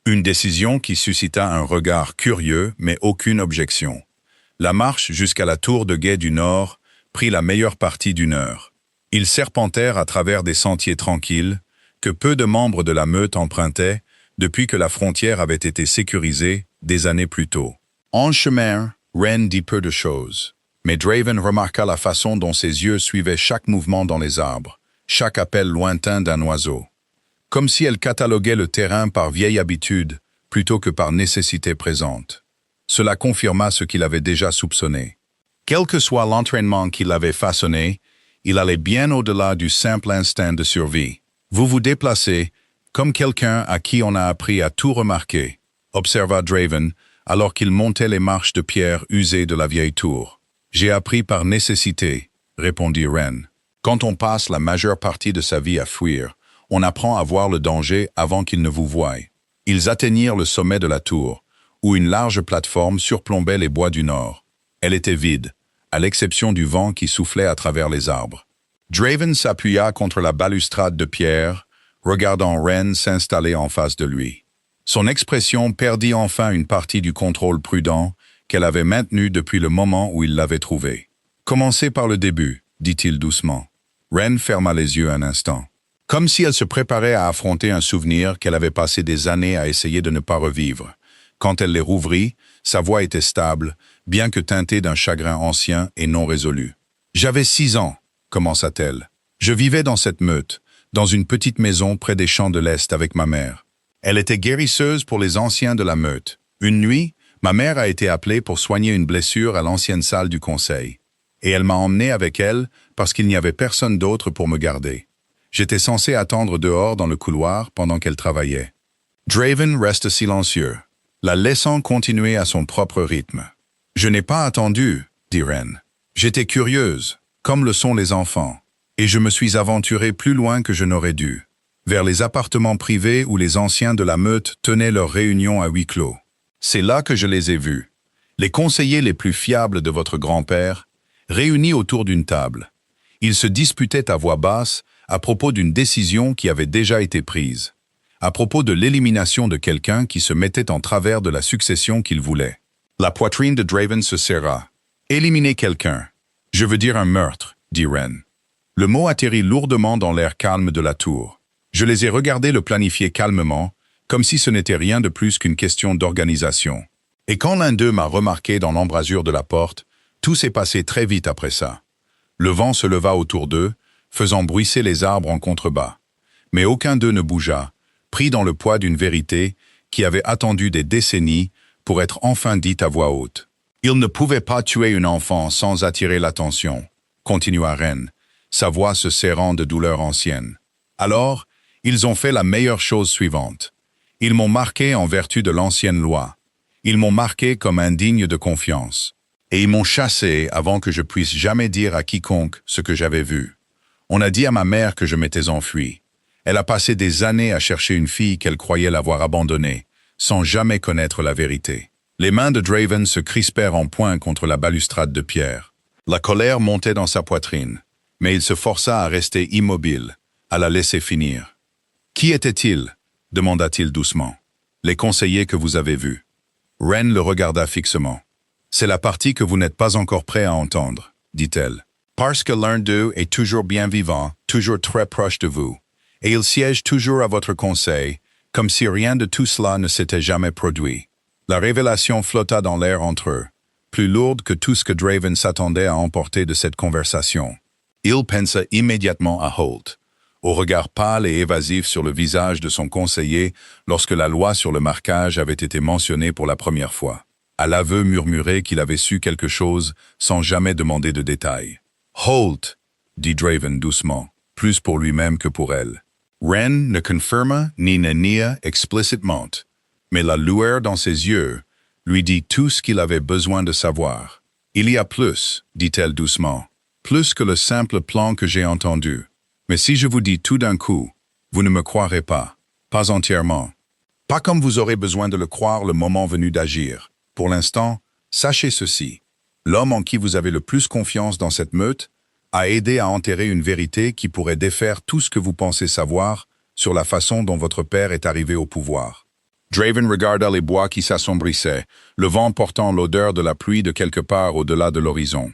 Une décision qui suscita un regard curieux mais aucune objection. La marche jusqu'à la tour de guet du Nord prit la meilleure partie d'1 heure. Ils serpentèrent à travers des sentiers tranquilles que peu de membres de la meute empruntaient depuis que la frontière avait été sécurisée des années plus tôt. En chemin, Ren dit peu de choses, mais Draven remarqua la façon dont ses yeux suivaient chaque mouvement dans les arbres, chaque appel lointain d'un oiseau. Comme si elle cataloguait le terrain par vieille habitude plutôt que par nécessité présente. Cela confirma ce qu'il avait déjà soupçonné. Quel que soit l'entraînement qui l'avait façonné, il allait bien au-delà du simple instinct de survie. Vous vous déplacez comme quelqu'un à qui on a appris à tout remarquer, observa Draven alors qu'il montait les marches de pierre usées de la vieille tour. J'ai appris par nécessité, répondit Ren. Quand on passe la majeure partie de sa vie à fuir, on apprend à voir le danger avant qu'il ne vous voie. Ils atteignirent le sommet de la tour, où une large plateforme surplombait les bois du nord. Elle était vide, à l'exception du vent qui soufflait à travers les arbres. Draven s'appuya contre la balustrade de pierre, regardant Ren s'installer en face de lui. Son expression perdit enfin une partie du contrôle prudent qu'elle avait maintenu depuis le moment où il l'avait trouvée. « Commencez par le début, » dit-il doucement. Ren ferma les yeux un instant, comme si elle se préparait à affronter un souvenir qu'elle avait passé des années à essayer de ne pas revivre. Quand elle les rouvrit, sa voix était stable, bien que teintée d'un chagrin ancien et non résolu. « J'avais 6 ans, » commença-t-elle. « Je vivais dans cette meute, dans une petite maison près des champs de l'Est avec ma mère. Elle était guérisseuse pour les anciens de la meute. Une nuit, ma mère a été appelée pour soigner une blessure à l'ancienne salle du conseil. Et elle m'a emmené avec elle parce qu'il n'y avait personne d'autre pour me garder. J'étais censé attendre dehors dans le couloir pendant qu'elle travaillait. » Draven reste silencieux, la laissant continuer à son propre rythme. « Je n'ai pas attendu, » dit Ren. « J'étais curieuse, comme le sont les enfants, et je me suis aventurée plus loin que je n'aurais dû, vers les appartements privés où les anciens de la meute tenaient leurs réunions à huis clos. C'est là que je les ai vus. Les conseillers les plus fiables de votre grand-père, réunis autour d'une table. Ils se disputaient à voix basse à propos d'une décision qui avait déjà été prise, à propos de l'élimination de quelqu'un qui se mettait en travers de la succession qu'il voulait. La poitrine de Draven se serra. « Éliminer quelqu'un. Je veux dire un meurtre », dit Wren. Le mot atterrit lourdement dans l'air calme de la tour. Je les ai regardés le planifier calmement, comme si ce n'était rien de plus qu'une question d'organisation. Et quand l'un d'eux m'a remarqué dans l'embrasure de la porte, tout s'est passé très vite après ça. Le vent se leva autour d'eux, faisant bruisser les arbres en contrebas. Mais aucun d'eux ne bougea, pris dans le poids d'une vérité qui avait attendu des décennies pour être enfin dite à voix haute. Ils ne pouvaient pas tuer une enfant sans attirer l'attention, continua Wren, sa voix se serrant de douleur ancienne. Alors, ils ont fait la meilleure chose suivante. Ils m'ont marqué en vertu de l'ancienne loi. Ils m'ont marqué comme indigne de confiance. Et ils m'ont chassé avant que je puisse jamais dire à quiconque ce que j'avais vu. On a dit à ma mère que je m'étais enfui. Elle a passé des années à chercher une fille qu'elle croyait l'avoir abandonnée, sans jamais connaître la vérité. Les mains de Draven se crispèrent en poing contre la balustrade de pierre. La colère montait dans sa poitrine, mais il se força à rester immobile, à la laisser finir. « Qui était-il » demanda-t-il doucement. « Les conseillers que vous avez vus. » Wren le regarda fixement. « C'est la partie que vous n'êtes pas encore prêt à entendre, » dit-elle. « Parce que l'un d'eux est toujours bien vivant, toujours très proche de vous, et il siège toujours à votre conseil, comme si rien de tout cela ne s'était jamais produit. » La révélation flotta dans l'air entre eux, plus lourde que tout ce que Draven s'attendait à emporter de cette conversation. Il pensa immédiatement à Holt, au regard pâle et évasif sur le visage de son conseiller lorsque la loi sur le marquage avait été mentionnée pour la première fois, à l'aveu murmuré qu'il avait su quelque chose sans jamais demander de détails. « Holt !» dit Draven doucement, plus pour lui-même que pour elle. Wren ne confirma ni ne nia explicitement, mais la lueur dans ses yeux lui dit tout ce qu'il avait besoin de savoir. « Il y a plus, dit-elle doucement, plus que le simple plan que j'ai entendu. Mais si je vous dis tout d'un coup, vous ne me croirez pas, pas entièrement. Pas comme vous aurez besoin de le croire le moment venu d'agir. Pour l'instant, sachez ceci. L'homme en qui vous avez le plus confiance dans cette meute a aidé à enterrer une vérité qui pourrait défaire tout ce que vous pensez savoir sur la façon dont votre père est arrivé au pouvoir. » Draven regarda les bois qui s'assombrissaient, le vent portant l'odeur de la pluie de quelque part au-delà de l'horizon.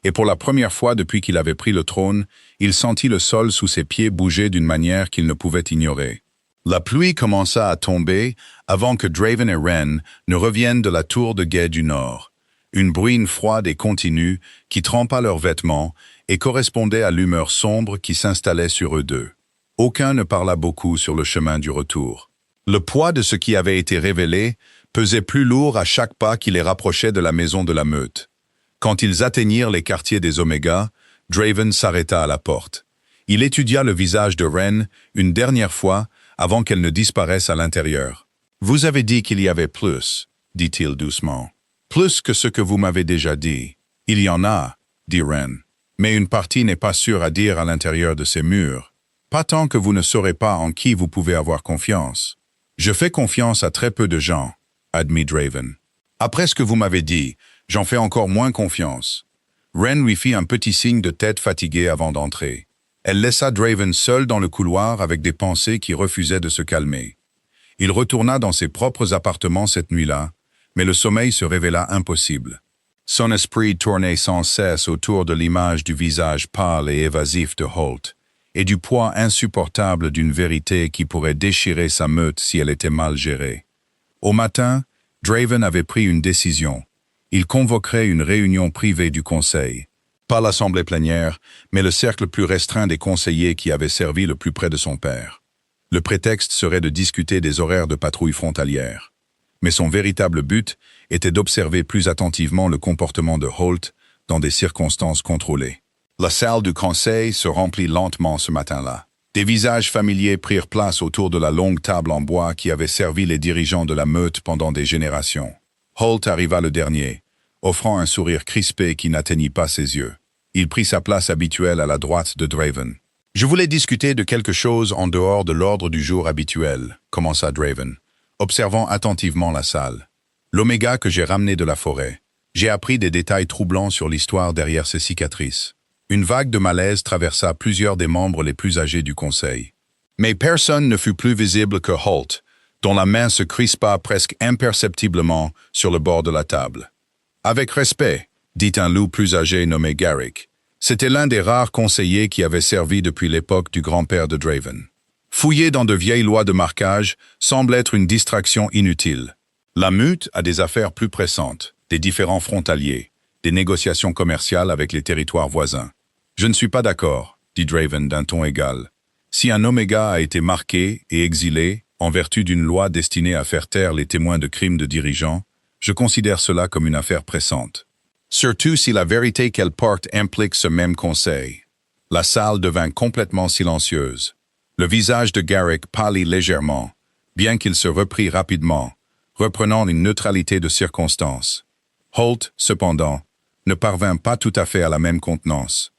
Et pour la première fois depuis qu'il avait pris le trône, il sentit le sol sous ses pieds bouger d'une manière qu'il ne pouvait ignorer. La pluie commença à tomber avant que Draven et Wren ne reviennent de la tour de guet du nord. Une bruine froide et continue qui trempa leurs vêtements et correspondait à l'humeur sombre qui s'installait sur eux deux. Aucun ne parla beaucoup sur le chemin du retour. Le poids de ce qui avait été révélé pesait plus lourd à chaque pas qui les rapprochait de la maison de la meute. Quand ils atteignirent les quartiers des Omégas, Draven s'arrêta à la porte. Il étudia le visage de Wren une dernière fois avant qu'elle ne disparaisse à l'intérieur. « Vous avez dit qu'il y avait plus, » dit-il doucement. « Plus que ce que vous m'avez déjà dit. Il y en a, » dit Wren. « Mais une partie n'est pas sûre à dire à l'intérieur de ces murs. Pas tant que vous ne saurez pas en qui vous pouvez avoir confiance. » « Je fais confiance à très peu de gens, » admit Draven. « Après ce que vous m'avez dit, j'en fais encore moins confiance. » Wren lui fit un petit signe de tête fatigué avant d'entrer. Elle laissa Draven seul dans le couloir avec des pensées qui refusaient de se calmer. Il retourna dans ses propres appartements cette nuit-là, mais le sommeil se révéla impossible. Son esprit tournait sans cesse autour de l'image du visage pâle et évasif de Holt, et du poids insupportable d'une vérité qui pourrait déchirer sa meute si elle était mal gérée. Au matin, Draven avait pris une décision. Il convoquerait une réunion privée du conseil. Pas l'assemblée plénière, mais le cercle plus restreint des conseillers qui avaient servi le plus près de son père. Le prétexte serait de discuter des horaires de patrouille frontalière. Mais son véritable but était d'observer plus attentivement le comportement de Holt dans des circonstances contrôlées. La salle du conseil se remplit lentement ce matin-là. Des visages familiers prirent place autour de la longue table en bois qui avait servi les dirigeants de la meute pendant des générations. Holt arriva le dernier, offrant un sourire crispé qui n'atteignit pas ses yeux. Il prit sa place habituelle à la droite de Draven. « Je voulais discuter de quelque chose en dehors de l'ordre du jour habituel, » commença Draven, observant attentivement la salle. L'Oméga que j'ai ramené de la forêt. J'ai appris des détails troublants sur l'histoire derrière ces cicatrices. Une vague de malaise traversa plusieurs des membres les plus âgés du conseil. Mais personne ne fut plus visible que Holt, dont la main se crispa presque imperceptiblement sur le bord de la table. « Avec respect », dit un loup plus âgé nommé Garrick. C'était l'un des rares conseillers qui avait servi depuis l'époque du grand-père de Draven. Fouiller dans de vieilles lois de marquage semble être une distraction inutile. La Meute a des affaires plus pressantes, des différends frontaliers, des négociations commerciales avec les territoires voisins. « Je ne suis pas d'accord », dit Draven d'un ton égal. « Si un Oméga a été marqué et exilé, en vertu d'une loi destinée à faire taire les témoins de crimes de dirigeants, je considère cela comme une affaire pressante. Surtout si la vérité qu'elle porte implique ce même conseil. » La salle devint complètement silencieuse. Le visage de Garrick pâlit légèrement, bien qu'il se reprit rapidement, reprenant une neutralité de circonstance. Holt, cependant, ne parvint pas tout à fait à la même contenance.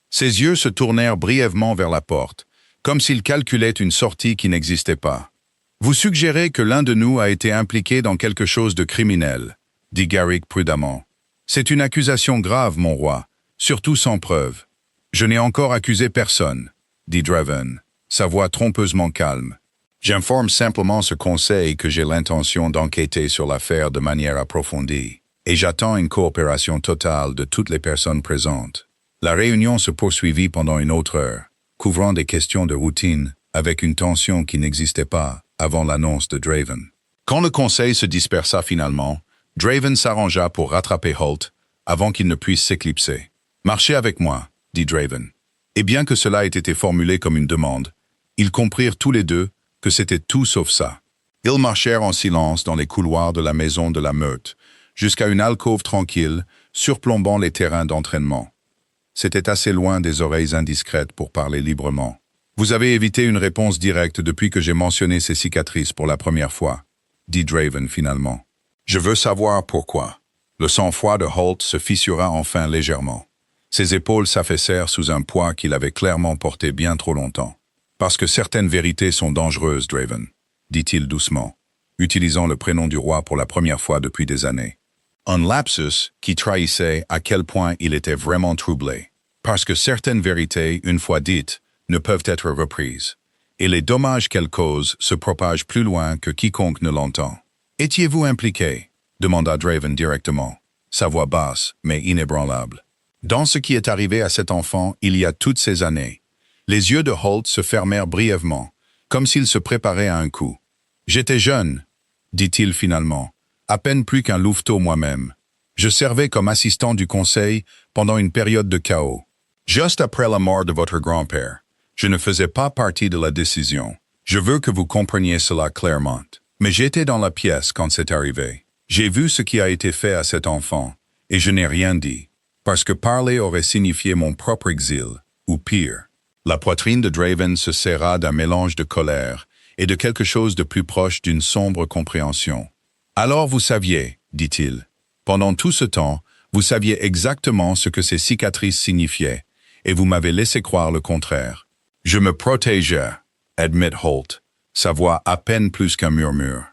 Ses yeux se tournèrent brièvement vers la porte, comme s'il calculait une sortie qui n'existait pas. « Vous suggérez que l'un de nous a été impliqué dans quelque chose de criminel, » dit Garrick prudemment. « C'est une accusation grave, mon roi, surtout sans preuve. »« Je n'ai encore accusé personne, » dit Draven, sa voix trompeusement calme. « J'informe simplement ce conseil que j'ai l'intention d'enquêter sur l'affaire de manière approfondie, et j'attends une coopération totale de toutes les personnes présentes. » La réunion se poursuivit pendant une autre heure, couvrant des questions de routine, avec une tension qui n'existait pas avant l'annonce de Draven. Quand le conseil se dispersa finalement, Draven s'arrangea pour rattraper Holt avant qu'il ne puisse s'éclipser. « Marchez avec moi, » dit Draven. Et bien que cela ait été formulé comme une demande, ils comprirent tous les deux que c'était tout sauf ça. Ils marchèrent en silence dans les couloirs de la maison de la Meute, jusqu'à une alcôve tranquille, surplombant les terrains d'entraînement. C'était assez loin des oreilles indiscrètes pour parler librement. « Vous avez évité une réponse directe depuis que j'ai mentionné ces cicatrices pour la première fois, » dit Draven finalement. « Je veux savoir pourquoi. » Le sang-froid de Holt se fissura enfin légèrement. Ses épaules s'affaissèrent sous un poids qu'il avait clairement porté bien trop longtemps. « Parce que certaines vérités sont dangereuses, Draven, » dit-il doucement, utilisant le prénom du roi pour la première fois depuis des années. Un lapsus qui trahissait à quel point il était vraiment troublé. Parce que certaines vérités, une fois dites, ne peuvent être reprises. Et les dommages qu'elles causent se propagent plus loin que quiconque ne l'entend. « Étiez-vous impliqué ?» demanda Draven directement, sa voix basse mais inébranlable. « Dans ce qui est arrivé à cet enfant il y a toutes ces années. » Les yeux de Holt se fermèrent brièvement, comme s'il se préparait à un coup. « J'étais jeune, » dit-il finalement. À peine plus qu'un louveteau moi-même. Je servais comme assistant du conseil pendant une période de chaos. Juste après la mort de votre grand-père, je ne faisais pas partie de la décision. Je veux que vous compreniez cela clairement. Mais j'étais dans la pièce quand c'est arrivé. J'ai vu ce qui a été fait à cet enfant, et je n'ai rien dit, parce que parler aurait signifié mon propre exil, ou pire. La poitrine de Draven se serra d'un mélange de colère et de quelque chose de plus proche d'une sombre compréhension. Alors vous saviez, dit-il. Pendant tout ce temps, vous saviez exactement ce que ces cicatrices signifiaient, et vous m'avez laissé croire le contraire. Je me protégeais, admit Holt, sa voix à peine plus qu'un murmure.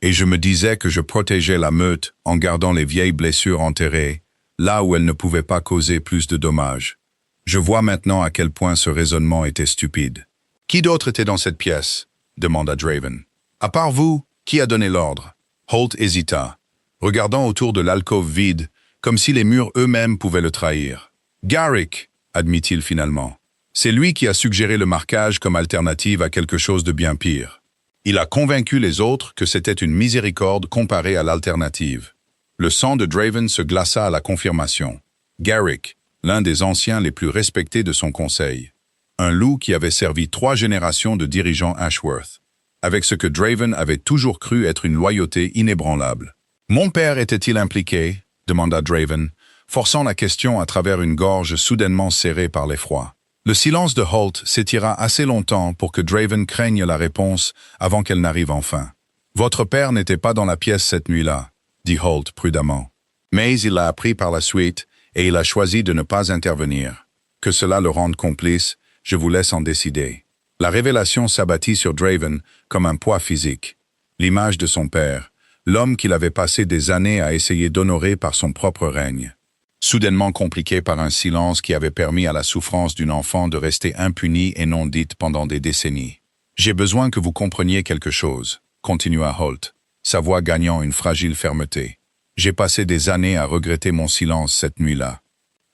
Et je me disais que je protégeais la Meute en gardant les vieilles blessures enterrées, là où elles ne pouvaient pas causer plus de dommages. Je vois maintenant à quel point ce raisonnement était stupide. « Qui d'autre était dans cette pièce ?» demanda Draven. « À part vous, qui a donné l'ordre ?» Holt hésita, regardant autour de l'alcôve vide, comme si les murs eux-mêmes pouvaient le trahir. « Garrick, » admit-il finalement. « C'est lui qui a suggéré le marquage comme alternative à quelque chose de bien pire. Il a convaincu les autres que c'était une miséricorde comparée à l'alternative. » Le sang de Draven se glaça à la confirmation. Garrick, l'un des anciens les plus respectés de son conseil. Un loup qui avait servi 3 générations de dirigeants Ashworth, avec ce que Draven avait toujours cru être une loyauté inébranlable. « Mon père était-il impliqué ?» demanda Draven, forçant la question à travers une gorge soudainement serrée par l'effroi. Le silence de Holt s'étira assez longtemps pour que Draven craigne la réponse avant qu'elle n'arrive enfin. « Votre père n'était pas dans la pièce cette nuit-là, » dit Holt prudemment. « Mais il l'a appris par la suite et il a choisi de ne pas intervenir. Que cela le rende complice, je vous laisse en décider. » La révélation s'abattit sur Draven comme un poids physique. L'image de son père, l'homme qu'il avait passé des années à essayer d'honorer par son propre règne. Soudainement compliqué par un silence qui avait permis à la souffrance d'une enfant de rester impunie et non dite pendant des décennies. « J'ai besoin que vous compreniez quelque chose », continua Holt, sa voix gagnant une fragile fermeté. « J'ai passé des années à regretter mon silence cette nuit-là.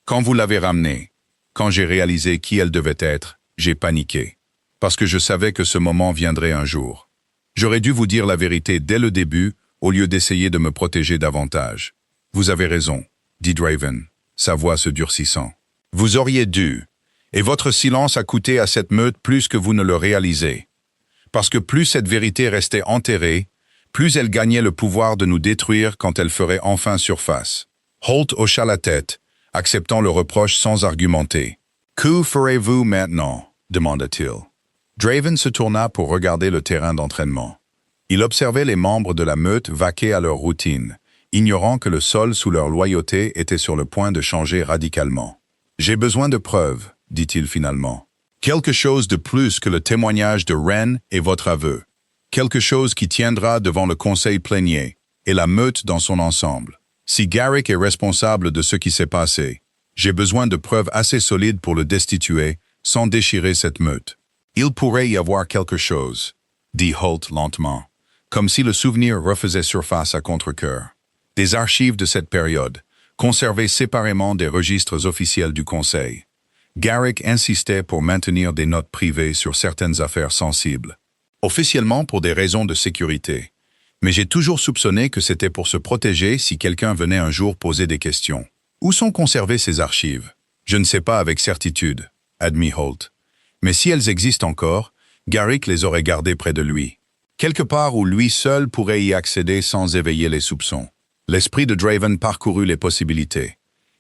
Quand vous l'avez ramenée, quand j'ai réalisé qui elle devait être, j'ai paniqué, parce que je savais que ce moment viendrait un jour. J'aurais dû vous dire la vérité dès le début, au lieu d'essayer de me protéger davantage. Vous avez raison, dit Draven, sa voix se durcissant. Vous auriez dû, et votre silence a coûté à cette meute plus que vous ne le réalisez. Parce que plus cette vérité restait enterrée, plus elle gagnait le pouvoir de nous détruire quand elle ferait enfin surface. Holt hocha la tête, acceptant le reproche sans argumenter. « Que ferez-vous maintenant » demanda-t-il. Draven se tourna pour regarder le terrain d'entraînement. Il observait les membres de la meute vaquer à leur routine, ignorant que le sol sous leur loyauté était sur le point de changer radicalement. « J'ai besoin de preuves, » dit-il finalement. « Quelque chose de plus que le témoignage de Wren et votre aveu. Quelque chose qui tiendra devant le conseil plénier et la meute dans son ensemble. Si Garrick est responsable de ce qui s'est passé, j'ai besoin de preuves assez solides pour le destituer sans déchirer cette meute. Il pourrait y avoir quelque chose, dit Holt lentement, comme si le souvenir refaisait surface à contre-cœur. Des archives de cette période, conservées séparément des registres officiels du Conseil. Garrick insistait pour maintenir des notes privées sur certaines affaires sensibles, officiellement pour des raisons de sécurité. Mais j'ai toujours soupçonné que c'était pour se protéger si quelqu'un venait un jour poser des questions. Où sont conservées ces archives? Je ne sais pas avec certitude, admit Holt. Mais si elles existent encore, Garrick les aurait gardées près de lui. Quelque part où lui seul pourrait y accéder sans éveiller les soupçons. L'esprit de Draven parcourut les possibilités.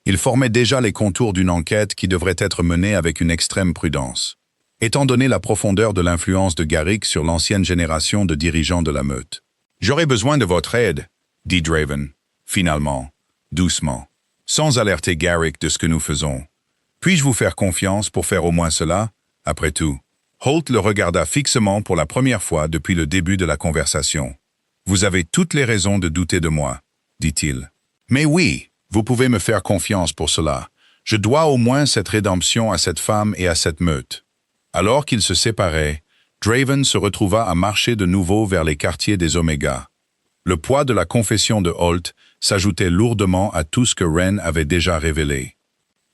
Il formait déjà les contours d'une enquête qui devrait être menée avec une extrême prudence. Étant donné la profondeur de l'influence de Garrick sur l'ancienne génération de dirigeants de la meute. « J'aurais besoin de votre aide, » dit Draven, finalement, doucement, sans alerter Garrick de ce que nous faisons. « Puis-je vous faire confiance pour faire au moins cela, après tout ?» Holt le regarda fixement pour la première fois depuis le début de la conversation. « Vous avez toutes les raisons de douter de moi, » dit-il. « Mais oui, vous pouvez me faire confiance pour cela. Je dois au moins cette rédemption à cette femme et à cette meute. » Alors qu'ils se séparaient, Draven se retrouva à marcher de nouveau vers les quartiers des Oméga. Le poids de la confession de Holt s'ajoutait lourdement à tout ce que Wren avait déjà révélé.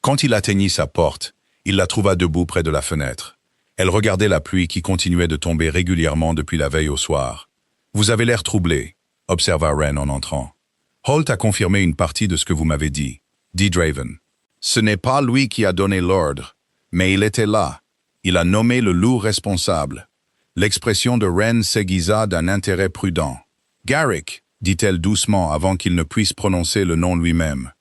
Quand il atteignit sa porte, il la trouva debout près de la fenêtre. Elle regardait la pluie qui continuait de tomber régulièrement depuis la veille au soir. « Vous avez l'air troublé », observa Wren en entrant. « Holt a confirmé une partie de ce que vous m'avez dit, » dit Draven. « Ce n'est pas lui qui a donné l'ordre, mais il était là. Il a nommé le loup responsable. » L'expression de Wren s'aiguisa d'un intérêt prudent. « Garrick » dit-elle doucement avant qu'il ne puisse prononcer le nom lui-même.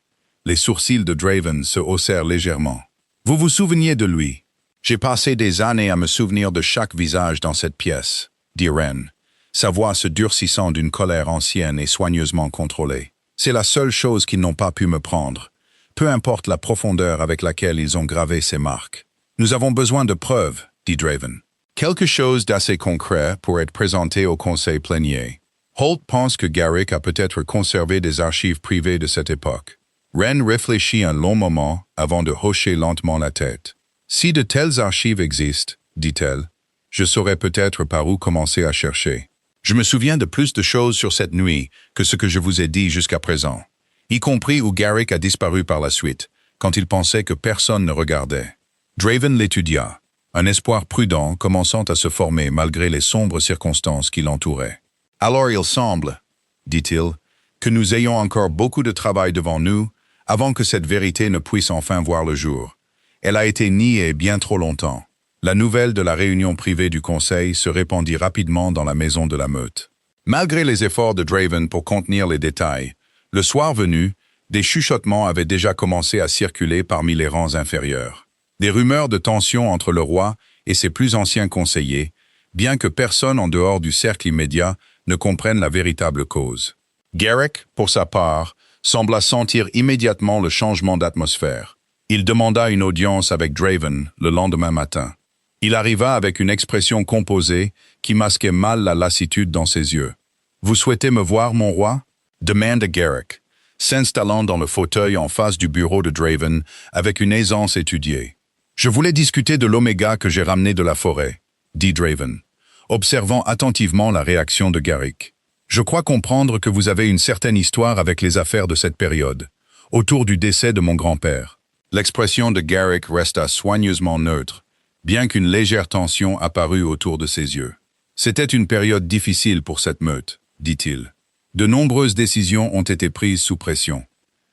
Les sourcils de Draven se haussèrent légèrement. « Vous vous souveniez de lui? J'ai passé des années à me souvenir de chaque visage dans cette pièce, » dit Wren, sa voix se durcissant d'une colère ancienne et soigneusement contrôlée. « C'est la seule chose qu'ils n'ont pas pu me prendre, peu importe la profondeur avec laquelle ils ont gravé ces marques. Nous avons besoin de preuves, » dit Draven. Quelque chose d'assez concret pour être présenté au conseil plénier. Holt pense que Garrick a peut-être conservé des archives privées de cette époque. Wren réfléchit un long moment avant de hocher lentement la tête. Si de telles archives existent, dit-elle, je saurais peut-être par où commencer à chercher. Je me souviens de plus de choses sur cette nuit que ce que je vous ai dit jusqu'à présent, y compris où Garrick a disparu par la suite, quand il pensait que personne ne regardait. Draven l'étudia. Un espoir prudent commençant à se former malgré les sombres circonstances qui l'entouraient. « Alors il semble, dit-il, que nous ayons encore beaucoup de travail devant nous avant que cette vérité ne puisse enfin voir le jour. Elle a été niée bien trop longtemps. » La nouvelle de la réunion privée du Conseil se répandit rapidement dans la maison de la meute. Malgré les efforts de Draven pour contenir les détails, le soir venu, des chuchotements avaient déjà commencé à circuler parmi les rangs inférieurs. Des rumeurs de tension entre le roi et ses plus anciens conseillers, bien que personne en dehors du cercle immédiat ne comprenne la véritable cause. Garrick, pour sa part, sembla sentir immédiatement le changement d'atmosphère. Il demanda une audience avec Draven le lendemain matin. Il arriva avec une expression composée qui masquait mal la lassitude dans ses yeux. « Vous souhaitez me voir, mon roi? Demande Garrick, s'installant dans le fauteuil en face du bureau de Draven avec une aisance étudiée. Je voulais discuter de l'oméga que j'ai ramené de la forêt, dit Draven, observant attentivement la réaction de Garrick. Je crois comprendre que vous avez une certaine histoire avec les affaires de cette période, autour du décès de mon grand-père. L'expression de Garrick resta soigneusement neutre, bien qu'une légère tension apparût autour de ses yeux. C'était une période difficile pour cette meute, dit-il. De nombreuses décisions ont été prises sous pression.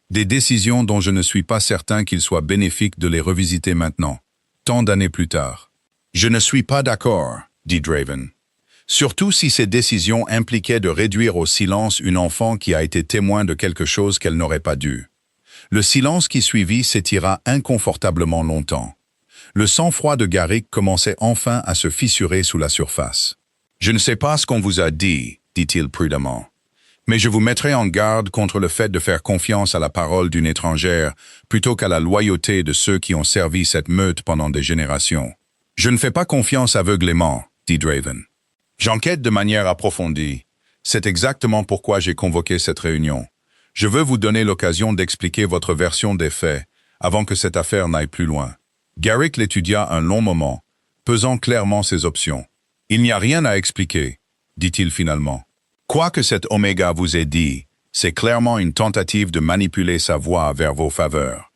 Des décisions dont je ne suis pas certain qu'il soit bénéfique de les revisiter maintenant, tant d'années plus tard. Je ne suis pas d'accord, dit Draven. Surtout si ces décisions impliquaient de réduire au silence une enfant qui a été témoin de quelque chose qu'elle n'aurait pas dû. Le silence qui suivit s'étira inconfortablement longtemps. Le sang-froid de Garrick commençait enfin à se fissurer sous la surface. « Je ne sais pas ce qu'on vous a dit, dit-il prudemment, mais je vous mettrai en garde contre le fait de faire confiance à la parole d'une étrangère plutôt qu'à la loyauté de ceux qui ont servi cette meute pendant des générations. Je ne fais pas confiance aveuglément, dit Draven. J'enquête de manière approfondie. C'est exactement pourquoi j'ai convoqué cette réunion. Je veux vous donner l'occasion d'expliquer votre version des faits avant que cette affaire n'aille plus loin. » Garrick l'étudia un long moment, pesant clairement ses options. « Il n'y a rien à expliquer, dit-il finalement. Quoi que cet oméga vous ait dit, c'est clairement une tentative de manipuler sa voix vers vos faveurs.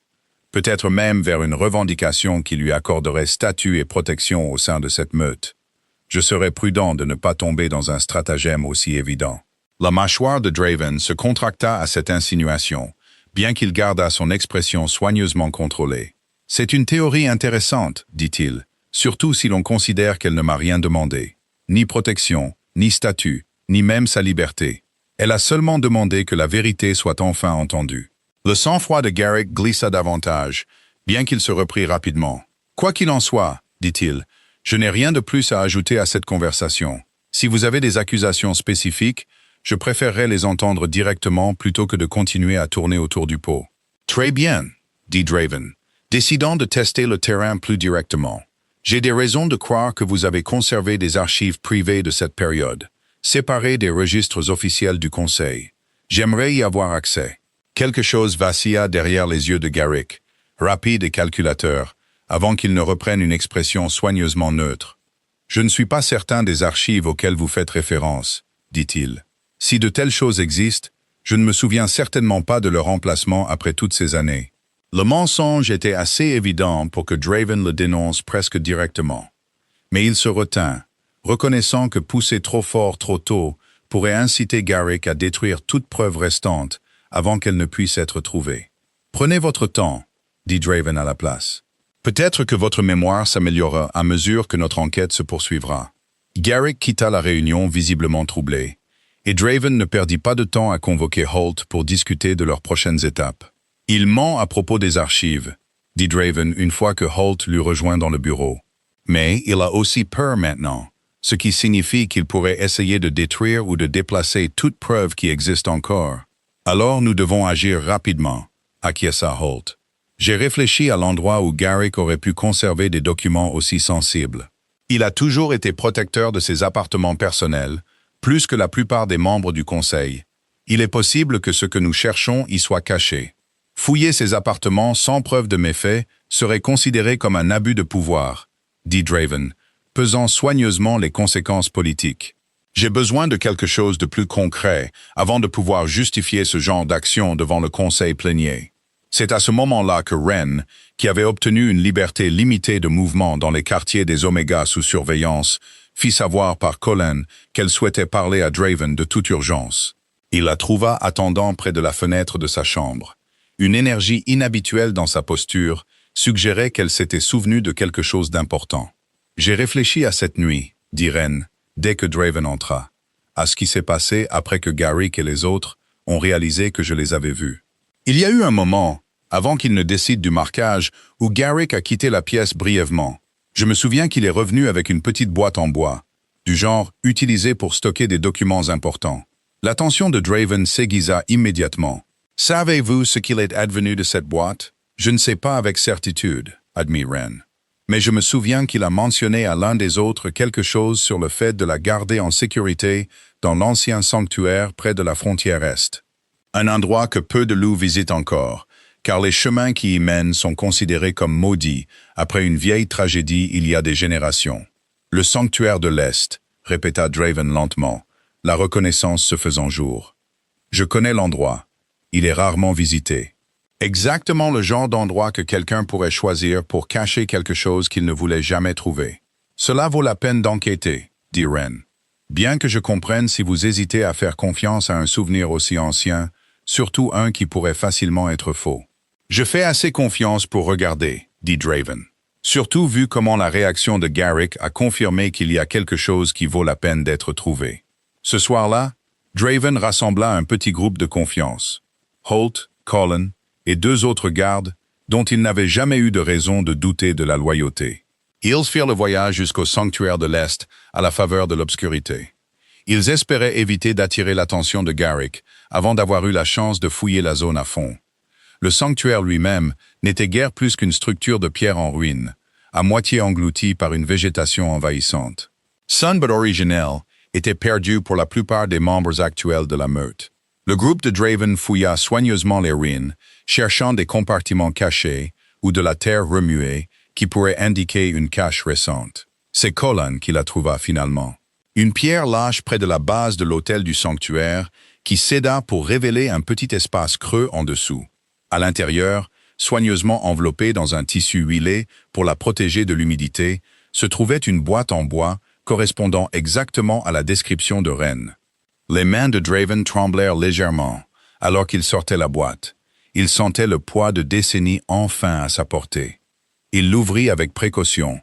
Peut-être même vers une revendication qui lui accorderait statut et protection au sein de cette meute. Je serais prudent de ne pas tomber dans un stratagème aussi évident. » La mâchoire de Draven se contracta à cette insinuation, bien qu'il gardât son expression soigneusement contrôlée. « C'est une théorie intéressante, dit-il, surtout si l'on considère qu'elle ne m'a rien demandé. Ni protection, ni statut, ni même sa liberté. Elle a seulement demandé que la vérité soit enfin entendue. » Le sang-froid de Garrick glissa davantage, bien qu'il se reprit rapidement. « Quoi qu'il en soit, dit-il, je n'ai rien de plus à ajouter à cette conversation. Si vous avez des accusations spécifiques, je préférerais les entendre directement plutôt que de continuer à tourner autour du pot. »« Très bien, dit Draven, décidant de tester le terrain plus directement. J'ai des raisons de croire que vous avez conservé des archives privées de cette période, séparées des registres officiels du Conseil. J'aimerais y avoir accès. » Quelque chose vacilla derrière les yeux de Garrick, rapide et calculateur, avant qu'il ne reprenne une expression soigneusement neutre. « Je ne suis pas certain des archives auxquelles vous faites référence, dit-il. Si de telles choses existent, je ne me souviens certainement pas de leur emplacement après toutes ces années. » Le mensonge était assez évident pour que Draven le dénonce presque directement. Mais il se retint, reconnaissant que pousser trop fort trop tôt pourrait inciter Garrick à détruire toute preuve restante avant qu'elle ne puisse être trouvée. « Prenez votre temps, dit Draven à la place. Peut-être que votre mémoire s'améliorera à mesure que notre enquête se poursuivra. » Garrick quitta la réunion visiblement troublé, et Draven ne perdit pas de temps à convoquer Holt pour discuter de leurs prochaines étapes. « Il ment à propos des archives, dit Draven une fois que Holt l'eut rejoint dans le bureau. Mais il a aussi peur maintenant, ce qui signifie qu'il pourrait essayer de détruire ou de déplacer toute preuve qui existe encore. Alors nous devons agir rapidement, acquiesça Holt. J'ai réfléchi à l'endroit où Garrick aurait pu conserver des documents aussi sensibles. Il a toujours été protecteur de ses appartements personnels, plus que la plupart des membres du Conseil. Il est possible que ce que nous cherchons y soit caché. Fouiller ces appartements sans preuve de méfaits serait considéré comme un abus de pouvoir, dit Draven, pesant soigneusement les conséquences politiques. J'ai besoin de quelque chose de plus concret avant de pouvoir justifier ce genre d'action devant le Conseil plénier. C'est à ce moment-là que Wren, qui avait obtenu une liberté limitée de mouvement dans les quartiers des Omégas sous surveillance, fit savoir par Colin qu'elle souhaitait parler à Draven de toute urgence. Il la trouva attendant près de la fenêtre de sa chambre. Une énergie inhabituelle dans sa posture suggérait qu'elle s'était souvenue de quelque chose d'important. « J'ai réfléchi à cette nuit, » dit Wren, dès que Draven entra, à ce qui s'est passé après que Garrick et les autres ont réalisé que je les avais vus. Il y a eu un moment, avant qu'il ne décide du marquage, où Garrick a quitté la pièce brièvement. Je me souviens qu'il est revenu avec une petite boîte en bois, du genre utilisée pour stocker des documents importants. L'attention de Draven s'aiguisa immédiatement. « Savez-vous ce qu'il est advenu de cette boîte? » « Je ne sais pas avec certitude, » admit Wren. Mais je me souviens qu'il a mentionné à l'un des autres quelque chose sur le fait de la garder en sécurité dans l'ancien sanctuaire près de la frontière Est. Un endroit que peu de loups visitent encore, car les chemins qui y mènent sont considérés comme maudits après une vieille tragédie il y a des générations. Le sanctuaire de l'Est, répéta Draven lentement, la reconnaissance se faisant jour. Je connais l'endroit. Il est rarement visité. Exactement le genre d'endroit que quelqu'un pourrait choisir pour cacher quelque chose qu'il ne voulait jamais trouver. Cela vaut la peine d'enquêter, dit Ren. Bien que je comprenne si vous hésitez à faire confiance à un souvenir aussi ancien, surtout un qui pourrait facilement être faux. Je fais assez confiance pour regarder, dit Draven. Surtout vu comment la réaction de Garrick a confirmé qu'il y a quelque chose qui vaut la peine d'être trouvé. Ce soir-là, Draven rassembla un petit groupe de confiance. Holt, Colin et 2 autres gardes dont il n'avait jamais eu de raison de douter de la loyauté. Ils firent le voyage jusqu'au sanctuaire de l'Est à la faveur de l'obscurité. Ils espéraient éviter d'attirer l'attention de Garrick avant d'avoir eu la chance de fouiller la zone à fond. Le sanctuaire lui-même n'était guère plus qu'une structure de pierre en ruine, à moitié engloutie par une végétation envahissante. Son but originel était perdu pour la plupart des membres actuels de la meute. Le groupe de Draven fouilla soigneusement les ruines, cherchant des compartiments cachés ou de la terre remuée qui pourrait indiquer une cache récente. C'est Colin qui la trouva finalement. Une pierre lâche près de la base de l'autel du sanctuaire qui céda pour révéler un petit espace creux en dessous. À l'intérieur, soigneusement enveloppée dans un tissu huilé pour la protéger de l'humidité, se trouvait une boîte en bois correspondant exactement à la description de Ren. Les mains de Draven tremblèrent légèrement alors qu'il sortait la boîte. Il sentait le poids de décennies enfin à sa portée. Il l'ouvrit avec précaution,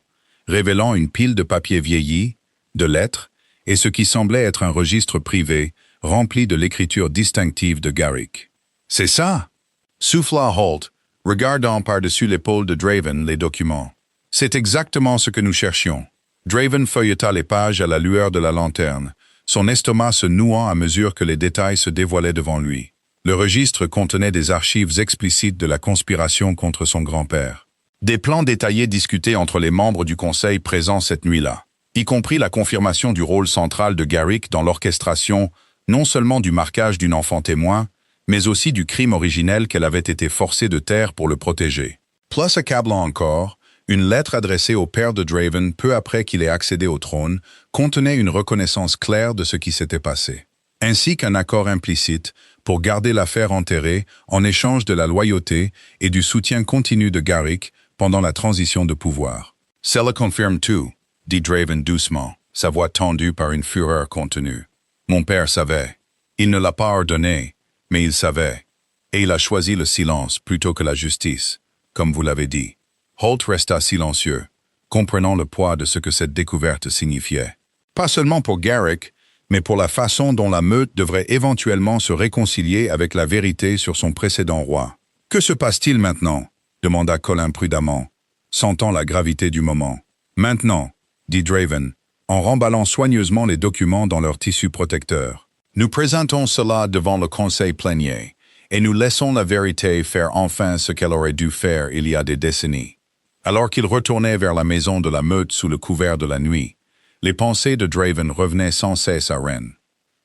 révélant une pile de papier vieilli, de lettres, et ce qui semblait être un registre privé rempli de l'écriture distinctive de Garrick. « C'est ça !» souffla Holt, regardant par-dessus l'épaule de Draven les documents. « C'est exactement ce que nous cherchions. » Draven feuilleta les pages à la lueur de la lanterne, son estomac se nouant à mesure que les détails se dévoilaient devant lui. Le registre contenait des archives explicites de la conspiration contre son grand-père. Des plans détaillés discutés entre les membres du conseil présents cette nuit-là, y compris la confirmation du rôle central de Garrick dans l'orchestration non seulement du marquage d'une enfant témoin, mais aussi du crime originel qu'elle avait été forcée de taire pour le protéger. Plus accablant encore, une lettre adressée au père de Draven peu après qu'il ait accédé au trône contenait une reconnaissance claire de ce qui s'était passé, ainsi qu'un accord implicite pour garder l'affaire enterrée en échange de la loyauté et du soutien continu de Garrick pendant la transition de pouvoir. « Cela confirme tout », dit Draven doucement, sa voix tendue par une fureur contenue. « Mon père savait. Il ne l'a pas ordonné, mais il savait. Et il a choisi le silence plutôt que la justice, comme vous l'avez dit. » Holt resta silencieux, comprenant le poids de ce que cette découverte signifiait. Pas seulement pour Garrick, mais pour la façon dont la meute devrait éventuellement se réconcilier avec la vérité sur son précédent roi. « Que se passe-t-il maintenant » demanda Colin prudemment, sentant la gravité du moment. « Maintenant » dit Draven, en remballant soigneusement les documents dans leur tissu protecteur. « Nous présentons cela devant le conseil plénier, et nous laissons la vérité faire enfin ce qu'elle aurait dû faire il y a des décennies. » Alors qu'il retournait vers la maison de la meute sous le couvert de la nuit, les pensées de Draven revenaient sans cesse à Ren,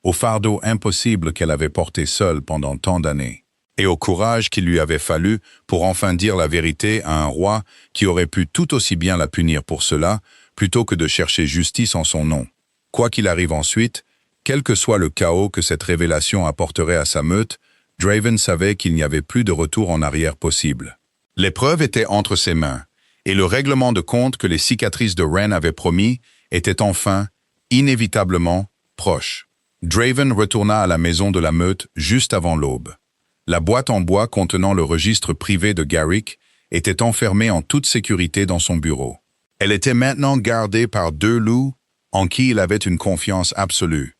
au fardeau impossible qu'elle avait porté seule pendant tant d'années, et au courage qu'il lui avait fallu pour enfin dire la vérité à un roi qui aurait pu tout aussi bien la punir pour cela, plutôt que de chercher justice en son nom. Quoi qu'il arrive ensuite, quel que soit le chaos que cette révélation apporterait à sa meute, Draven savait qu'il n'y avait plus de retour en arrière possible. L'épreuve était entre ses mains, et le règlement de compte que les cicatrices de Ren avaient promis était enfin, inévitablement, proche. Draven retourna à la maison de la meute juste avant l'aube. La boîte en bois contenant le registre privé de Garrick était enfermée en toute sécurité dans son bureau. Elle était maintenant gardée par 2 loups en qui il avait une confiance absolue.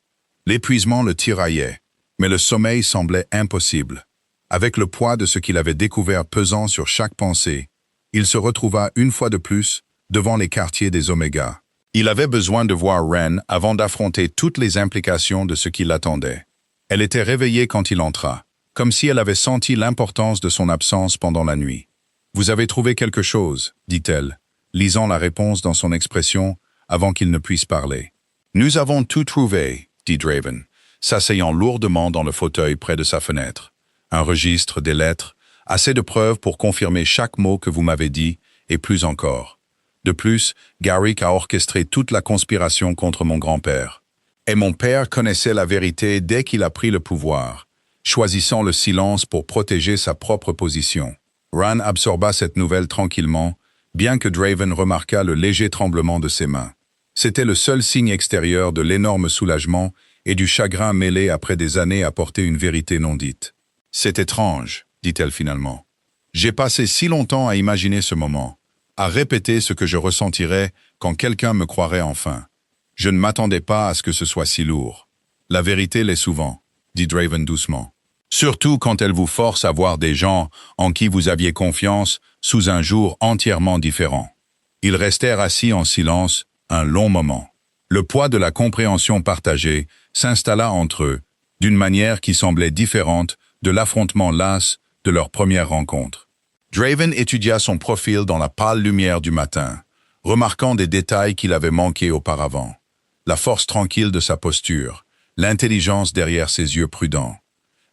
L'épuisement le tiraillait, mais le sommeil semblait impossible. Avec le poids de ce qu'il avait découvert pesant sur chaque pensée, il se retrouva une fois de plus devant les quartiers des Oméga. Il avait besoin de voir Ren avant d'affronter toutes les implications de ce qui l'attendait. Elle était réveillée quand il entra, comme si elle avait senti l'importance de son absence pendant la nuit. « Vous avez trouvé quelque chose » dit-elle, lisant la réponse dans son expression avant qu'il ne puisse parler. « Nous avons tout trouvé, » dit Draven, s'asseyant lourdement dans le fauteuil près de sa fenêtre. « Un registre, des lettres, assez de preuves pour confirmer chaque mot que vous m'avez dit, et plus encore. De plus, Garrick a orchestré toute la conspiration contre mon grand-père. Et mon père connaissait la vérité dès qu'il a pris le pouvoir, choisissant le silence pour protéger sa propre position. » Ran absorba cette nouvelle tranquillement, bien que Draven remarquât le léger tremblement de ses mains. C'était le seul signe extérieur de l'énorme soulagement et du chagrin mêlé après des années à porter une vérité non dite. « C'est étrange, » dit-elle finalement. « J'ai passé si longtemps à imaginer ce moment, à répéter ce que je ressentirais quand quelqu'un me croirait enfin. Je ne m'attendais pas à ce que ce soit si lourd. La vérité l'est souvent, » dit Draven doucement. « Surtout quand elle vous force à voir des gens en qui vous aviez confiance sous un jour entièrement différent. » Ils restèrent assis en silence un long moment. Le poids de la compréhension partagée s'installa entre eux, d'une manière qui semblait différente de l'affrontement las de leur première rencontre. Draven étudia son profil dans la pâle lumière du matin, remarquant des détails qu'il avait manqués auparavant. La force tranquille de sa posture, l'intelligence derrière ses yeux prudents,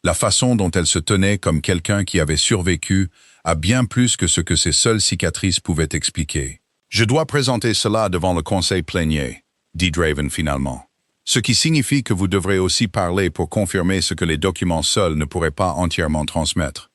la façon dont elle se tenait comme quelqu'un qui avait survécu à bien plus que ce que ses seules cicatrices pouvaient expliquer. « Je dois présenter cela devant le conseil plénier, » dit Draven finalement. « Ce qui signifie que vous devrez aussi parler pour confirmer ce que les documents seuls ne pourraient pas entièrement transmettre.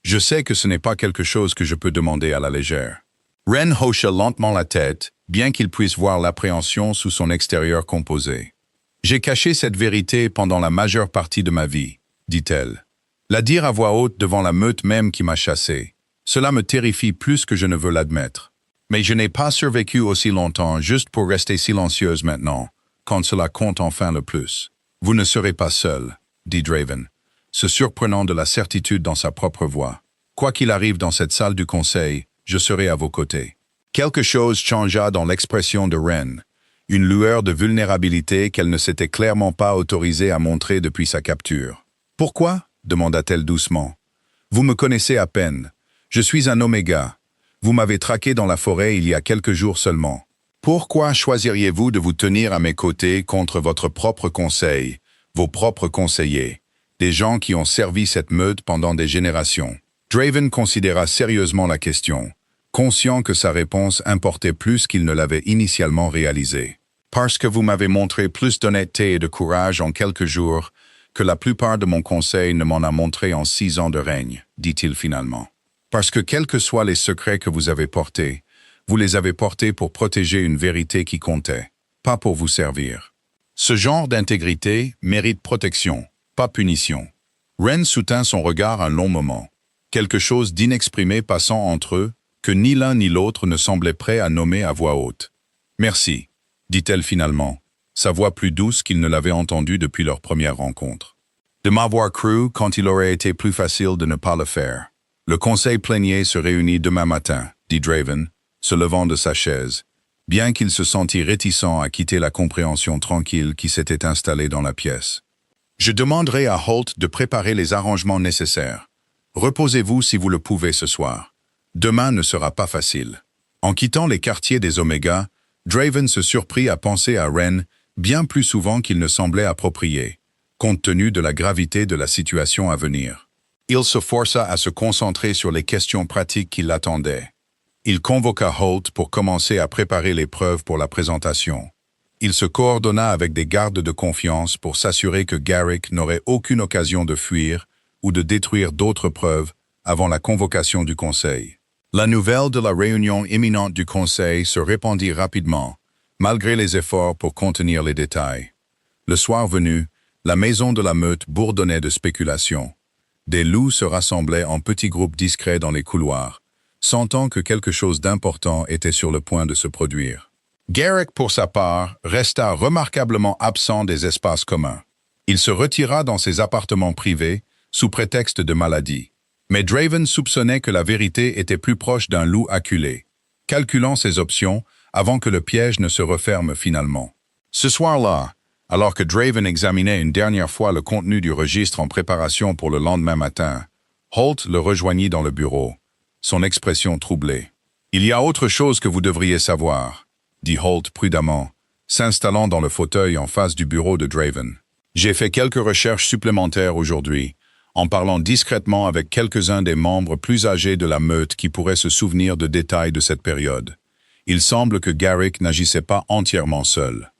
Je sais que ce n'est pas quelque chose que je peux demander à la légère. » Ren hocha lentement la tête, bien qu'il puisse voir l'appréhension sous son extérieur composé. « J'ai caché cette vérité pendant la majeure partie de ma vie, » dit-elle. « La dire à voix haute devant la meute même qui m'a chassé. Cela me terrifie plus que je ne veux l'admettre. Mais je n'ai pas survécu aussi longtemps juste pour rester silencieuse maintenant, quand cela compte enfin le plus. Vous ne serez pas seul, » dit Draven, se surprenant de la certitude dans sa propre voix. « Quoi qu'il arrive dans cette salle du conseil, je serai à vos côtés. » Quelque chose changea dans l'expression de Ren, une lueur de vulnérabilité qu'elle ne s'était clairement pas autorisée à montrer depuis sa capture. « Pourquoi ?» demanda-t-elle doucement. « Vous me connaissez à peine. Je suis un Oméga. Vous m'avez traqué dans la forêt il y a quelques jours seulement. Pourquoi choisiriez-vous de vous tenir à mes côtés contre votre propre conseil, vos propres conseillers, des gens qui ont servi cette meute pendant des générations ?» Draven considéra sérieusement la question, conscient que sa réponse importait plus qu'il ne l'avait initialement réalisé. « Parce que vous m'avez montré plus d'honnêteté et de courage en quelques jours que la plupart de mon conseil ne m'en a montré en 6 ans de règne, » dit-il finalement. « Parce que quels que soient les secrets que vous avez portés, vous les avez portés pour protéger une vérité qui comptait, pas pour vous servir. Ce genre d'intégrité mérite protection, pas punition. » Ren soutint son regard un long moment, quelque chose d'inexprimé passant entre eux que ni l'un ni l'autre ne semblait prêt à nommer à voix haute. « Merci, » dit-elle finalement, sa voix plus douce qu'il ne l'avait entendue depuis leur première rencontre. « De m'avoir cru quand il aurait été plus facile de ne pas le faire. Le conseil plénier se réunit demain matin, » dit Draven, se levant de sa chaise, bien qu'il se sentît réticent à quitter la compréhension tranquille qui s'était installée dans la pièce. « Je demanderai à Holt de préparer les arrangements nécessaires. Reposez-vous si vous le pouvez ce soir. Demain ne sera pas facile. » En quittant les quartiers des Oméga, Draven se surprit à penser à Ren bien plus souvent qu'il ne semblait approprié, compte tenu de la gravité de la situation à venir. Il se força à se concentrer sur les questions pratiques qui l'attendaient. Il convoqua Holt pour commencer à préparer les preuves pour la présentation. Il se coordonna avec des gardes de confiance pour s'assurer que Garrick n'aurait aucune occasion de fuir ou de détruire d'autres preuves avant la convocation du Conseil. La nouvelle de la réunion imminente du Conseil se répandit rapidement, malgré les efforts pour contenir les détails. Le soir venu, la maison de la meute bourdonnait de spéculations. Des loups se rassemblaient en petits groupes discrets dans les couloirs, sentant que quelque chose d'important était sur le point de se produire. Garrick, pour sa part, resta remarquablement absent des espaces communs. Il se retira dans ses appartements privés, sous prétexte de maladie. Mais Draven soupçonnait que la vérité était plus proche d'un loup acculé, calculant ses options avant que le piège ne se referme finalement. Ce soir-là, alors que Draven examinait une dernière fois le contenu du registre en préparation pour le lendemain matin, Holt le rejoignit dans le bureau, son expression troublée. Il y a autre chose que vous devriez savoir, dit Holt prudemment, s'installant dans le fauteuil en face du bureau de Draven. J'ai fait quelques recherches supplémentaires aujourd'hui, en parlant discrètement avec quelques-uns des membres plus âgés de la meute qui pourraient se souvenir de détails de cette période. Il semble que Garrick n'agissait pas entièrement seul.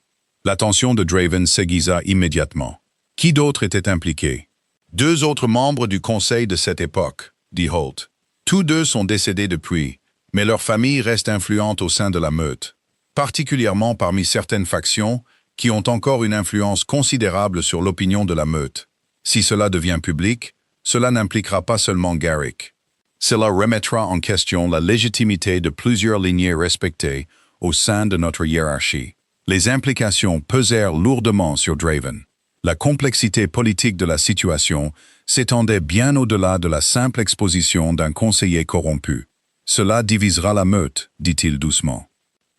L'attention de Draven s'aiguisa immédiatement. Qui d'autre était impliqué? 2 autres membres du conseil de cette époque, dit Holt. Tous 2 sont décédés depuis, mais leur famille reste influente au sein de la meute, particulièrement parmi certaines factions qui ont encore une influence considérable sur l'opinion de la meute. Si cela devient public, cela n'impliquera pas seulement Garrick. Cela remettra en question la légitimité de plusieurs lignées respectées au sein de notre hiérarchie. Les implications pesèrent lourdement sur Draven. La complexité politique de la situation s'étendait bien au-delà de la simple exposition d'un conseiller corrompu. Cela divisera la meute, dit-il doucement.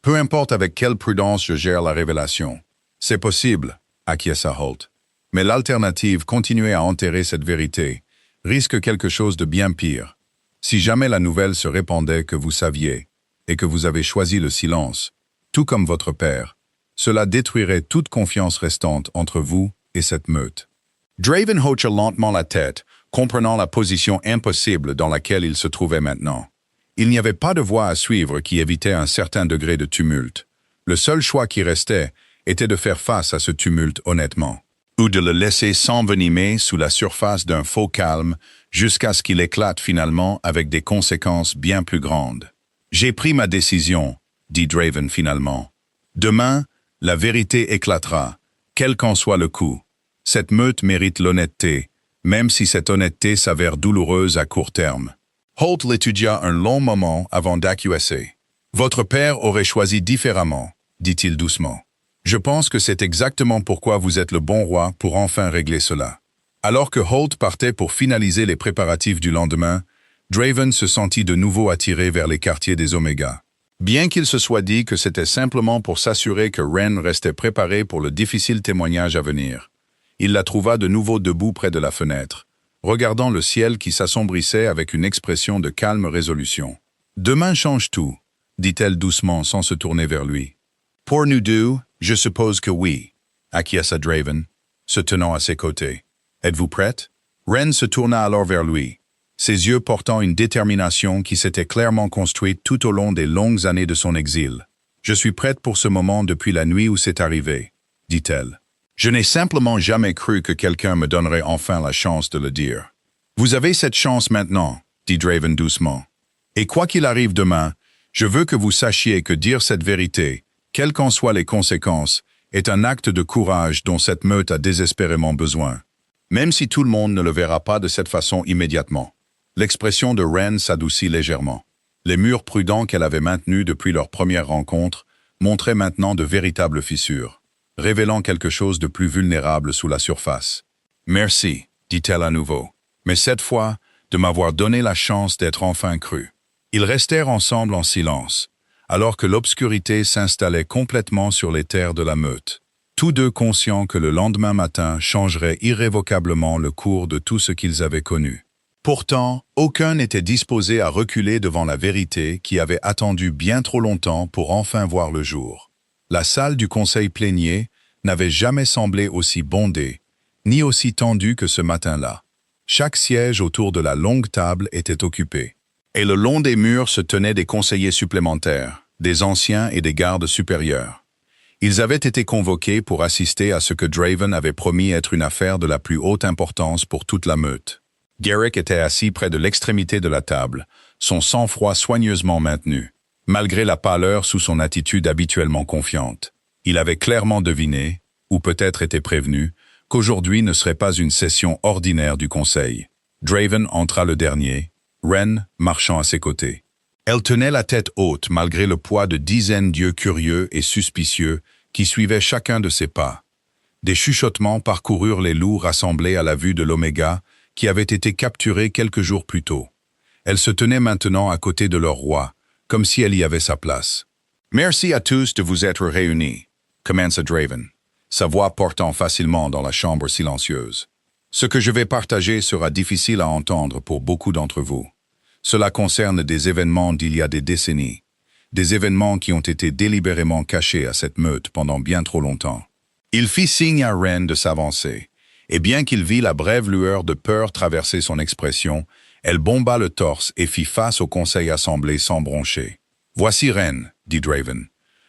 Peu importe avec quelle prudence je gère la révélation. C'est possible, acquiesça Holt. Mais l'alternative, continuer à enterrer cette vérité, risque quelque chose de bien pire. Si jamais la nouvelle se répandait que vous saviez, et que vous avez choisi le silence, tout comme votre père, cela détruirait toute confiance restante entre vous et cette meute. Draven hocha lentement la tête, comprenant la position impossible dans laquelle il se trouvait maintenant. Il n'y avait pas de voie à suivre qui évitait un certain degré de tumulte. Le seul choix qui restait était de faire face à ce tumulte honnêtement, ou de le laisser s'envenimer sous la surface d'un faux calme jusqu'à ce qu'il éclate finalement avec des conséquences bien plus grandes. « J'ai pris ma décision », dit Draven finalement. « Demain, la vérité éclatera, quel qu'en soit le coût. Cette meute mérite l'honnêteté, même si cette honnêteté s'avère douloureuse à court terme. » Holt l'étudia un long moment avant d'acquiescer. « Votre père aurait choisi différemment, » dit-il doucement. « Je pense que c'est exactement pourquoi vous êtes le bon roi pour enfin régler cela. » Alors que Holt partait pour finaliser les préparatifs du lendemain, Draven se sentit de nouveau attiré vers les quartiers des Oméga. Bien qu'il se soit dit que c'était simplement pour s'assurer que Wren restait préparé pour le difficile témoignage à venir, il la trouva de nouveau debout près de la fenêtre, regardant le ciel qui s'assombrissait avec une expression de calme résolution. « Demain change tout, » dit-elle doucement sans se tourner vers lui. « Pour nous deux, je suppose que oui, » acquiesça Draven, se tenant à ses côtés. « Êtes-vous prête? » Wren se tourna alors vers lui, ses yeux portant une détermination qui s'était clairement construite tout au long des longues années de son exil. « Je suis prête pour ce moment depuis la nuit où c'est arrivé, » dit-elle. « Je n'ai simplement jamais cru que quelqu'un me donnerait enfin la chance de le dire. »« Vous avez cette chance maintenant, » dit Draven doucement. « Et quoi qu'il arrive demain, je veux que vous sachiez que dire cette vérité, quelles qu'en soient les conséquences, est un acte de courage dont cette meute a désespérément besoin. Même si tout le monde ne le verra pas de cette façon immédiatement. » L'expression de Wren s'adoucit légèrement. Les murs prudents qu'elle avait maintenus depuis leur première rencontre montraient maintenant de véritables fissures, révélant quelque chose de plus vulnérable sous la surface. « Merci, » dit-elle à nouveau, « mais cette fois, de m'avoir donné la chance d'être enfin cru. » Ils restèrent ensemble en silence, alors que l'obscurité s'installait complètement sur les terres de la meute, tous deux conscients que le lendemain matin changerait irrévocablement le cours de tout ce qu'ils avaient connu. Pourtant, aucun n'était disposé à reculer devant la vérité qui avait attendu bien trop longtemps pour enfin voir le jour. La salle du conseil plénier n'avait jamais semblé aussi bondée, ni aussi tendue que ce matin-là. Chaque siège autour de la longue table était occupé. Et le long des murs se tenaient des conseillers supplémentaires, des anciens et des gardes supérieurs. Ils avaient été convoqués pour assister à ce que Draven avait promis être une affaire de la plus haute importance pour toute la meute. Garrick était assis près de l'extrémité de la table, son sang-froid soigneusement maintenu, malgré la pâleur sous son attitude habituellement confiante. Il avait clairement deviné, ou peut-être été prévenu, qu'aujourd'hui ne serait pas une session ordinaire du conseil. Draven entra le dernier, Wren marchant à ses côtés. Elle tenait la tête haute malgré le poids de dizaines d'yeux curieux et suspicieux qui suivaient chacun de ses pas. Des chuchotements parcoururent les loups rassemblés à la vue de l'Oméga qui avait été capturé quelques jours plus tôt. Elle se tenait maintenant à côté de leur roi, comme si elle y avait sa place. « Merci à tous de vous être réunis », commença Draven, sa voix portant facilement dans la chambre silencieuse. « Ce que je vais partager sera difficile à entendre pour beaucoup d'entre vous. Cela concerne des événements d'il y a des décennies, des événements qui ont été délibérément cachés à cette meute pendant bien trop longtemps. Il fit signe à Ren de s'avancer, et bien qu'il vit la brève lueur de peur traverser son expression, elle bomba le torse et fit face au conseil assemblé sans broncher. « Voici Ren, dit Draven,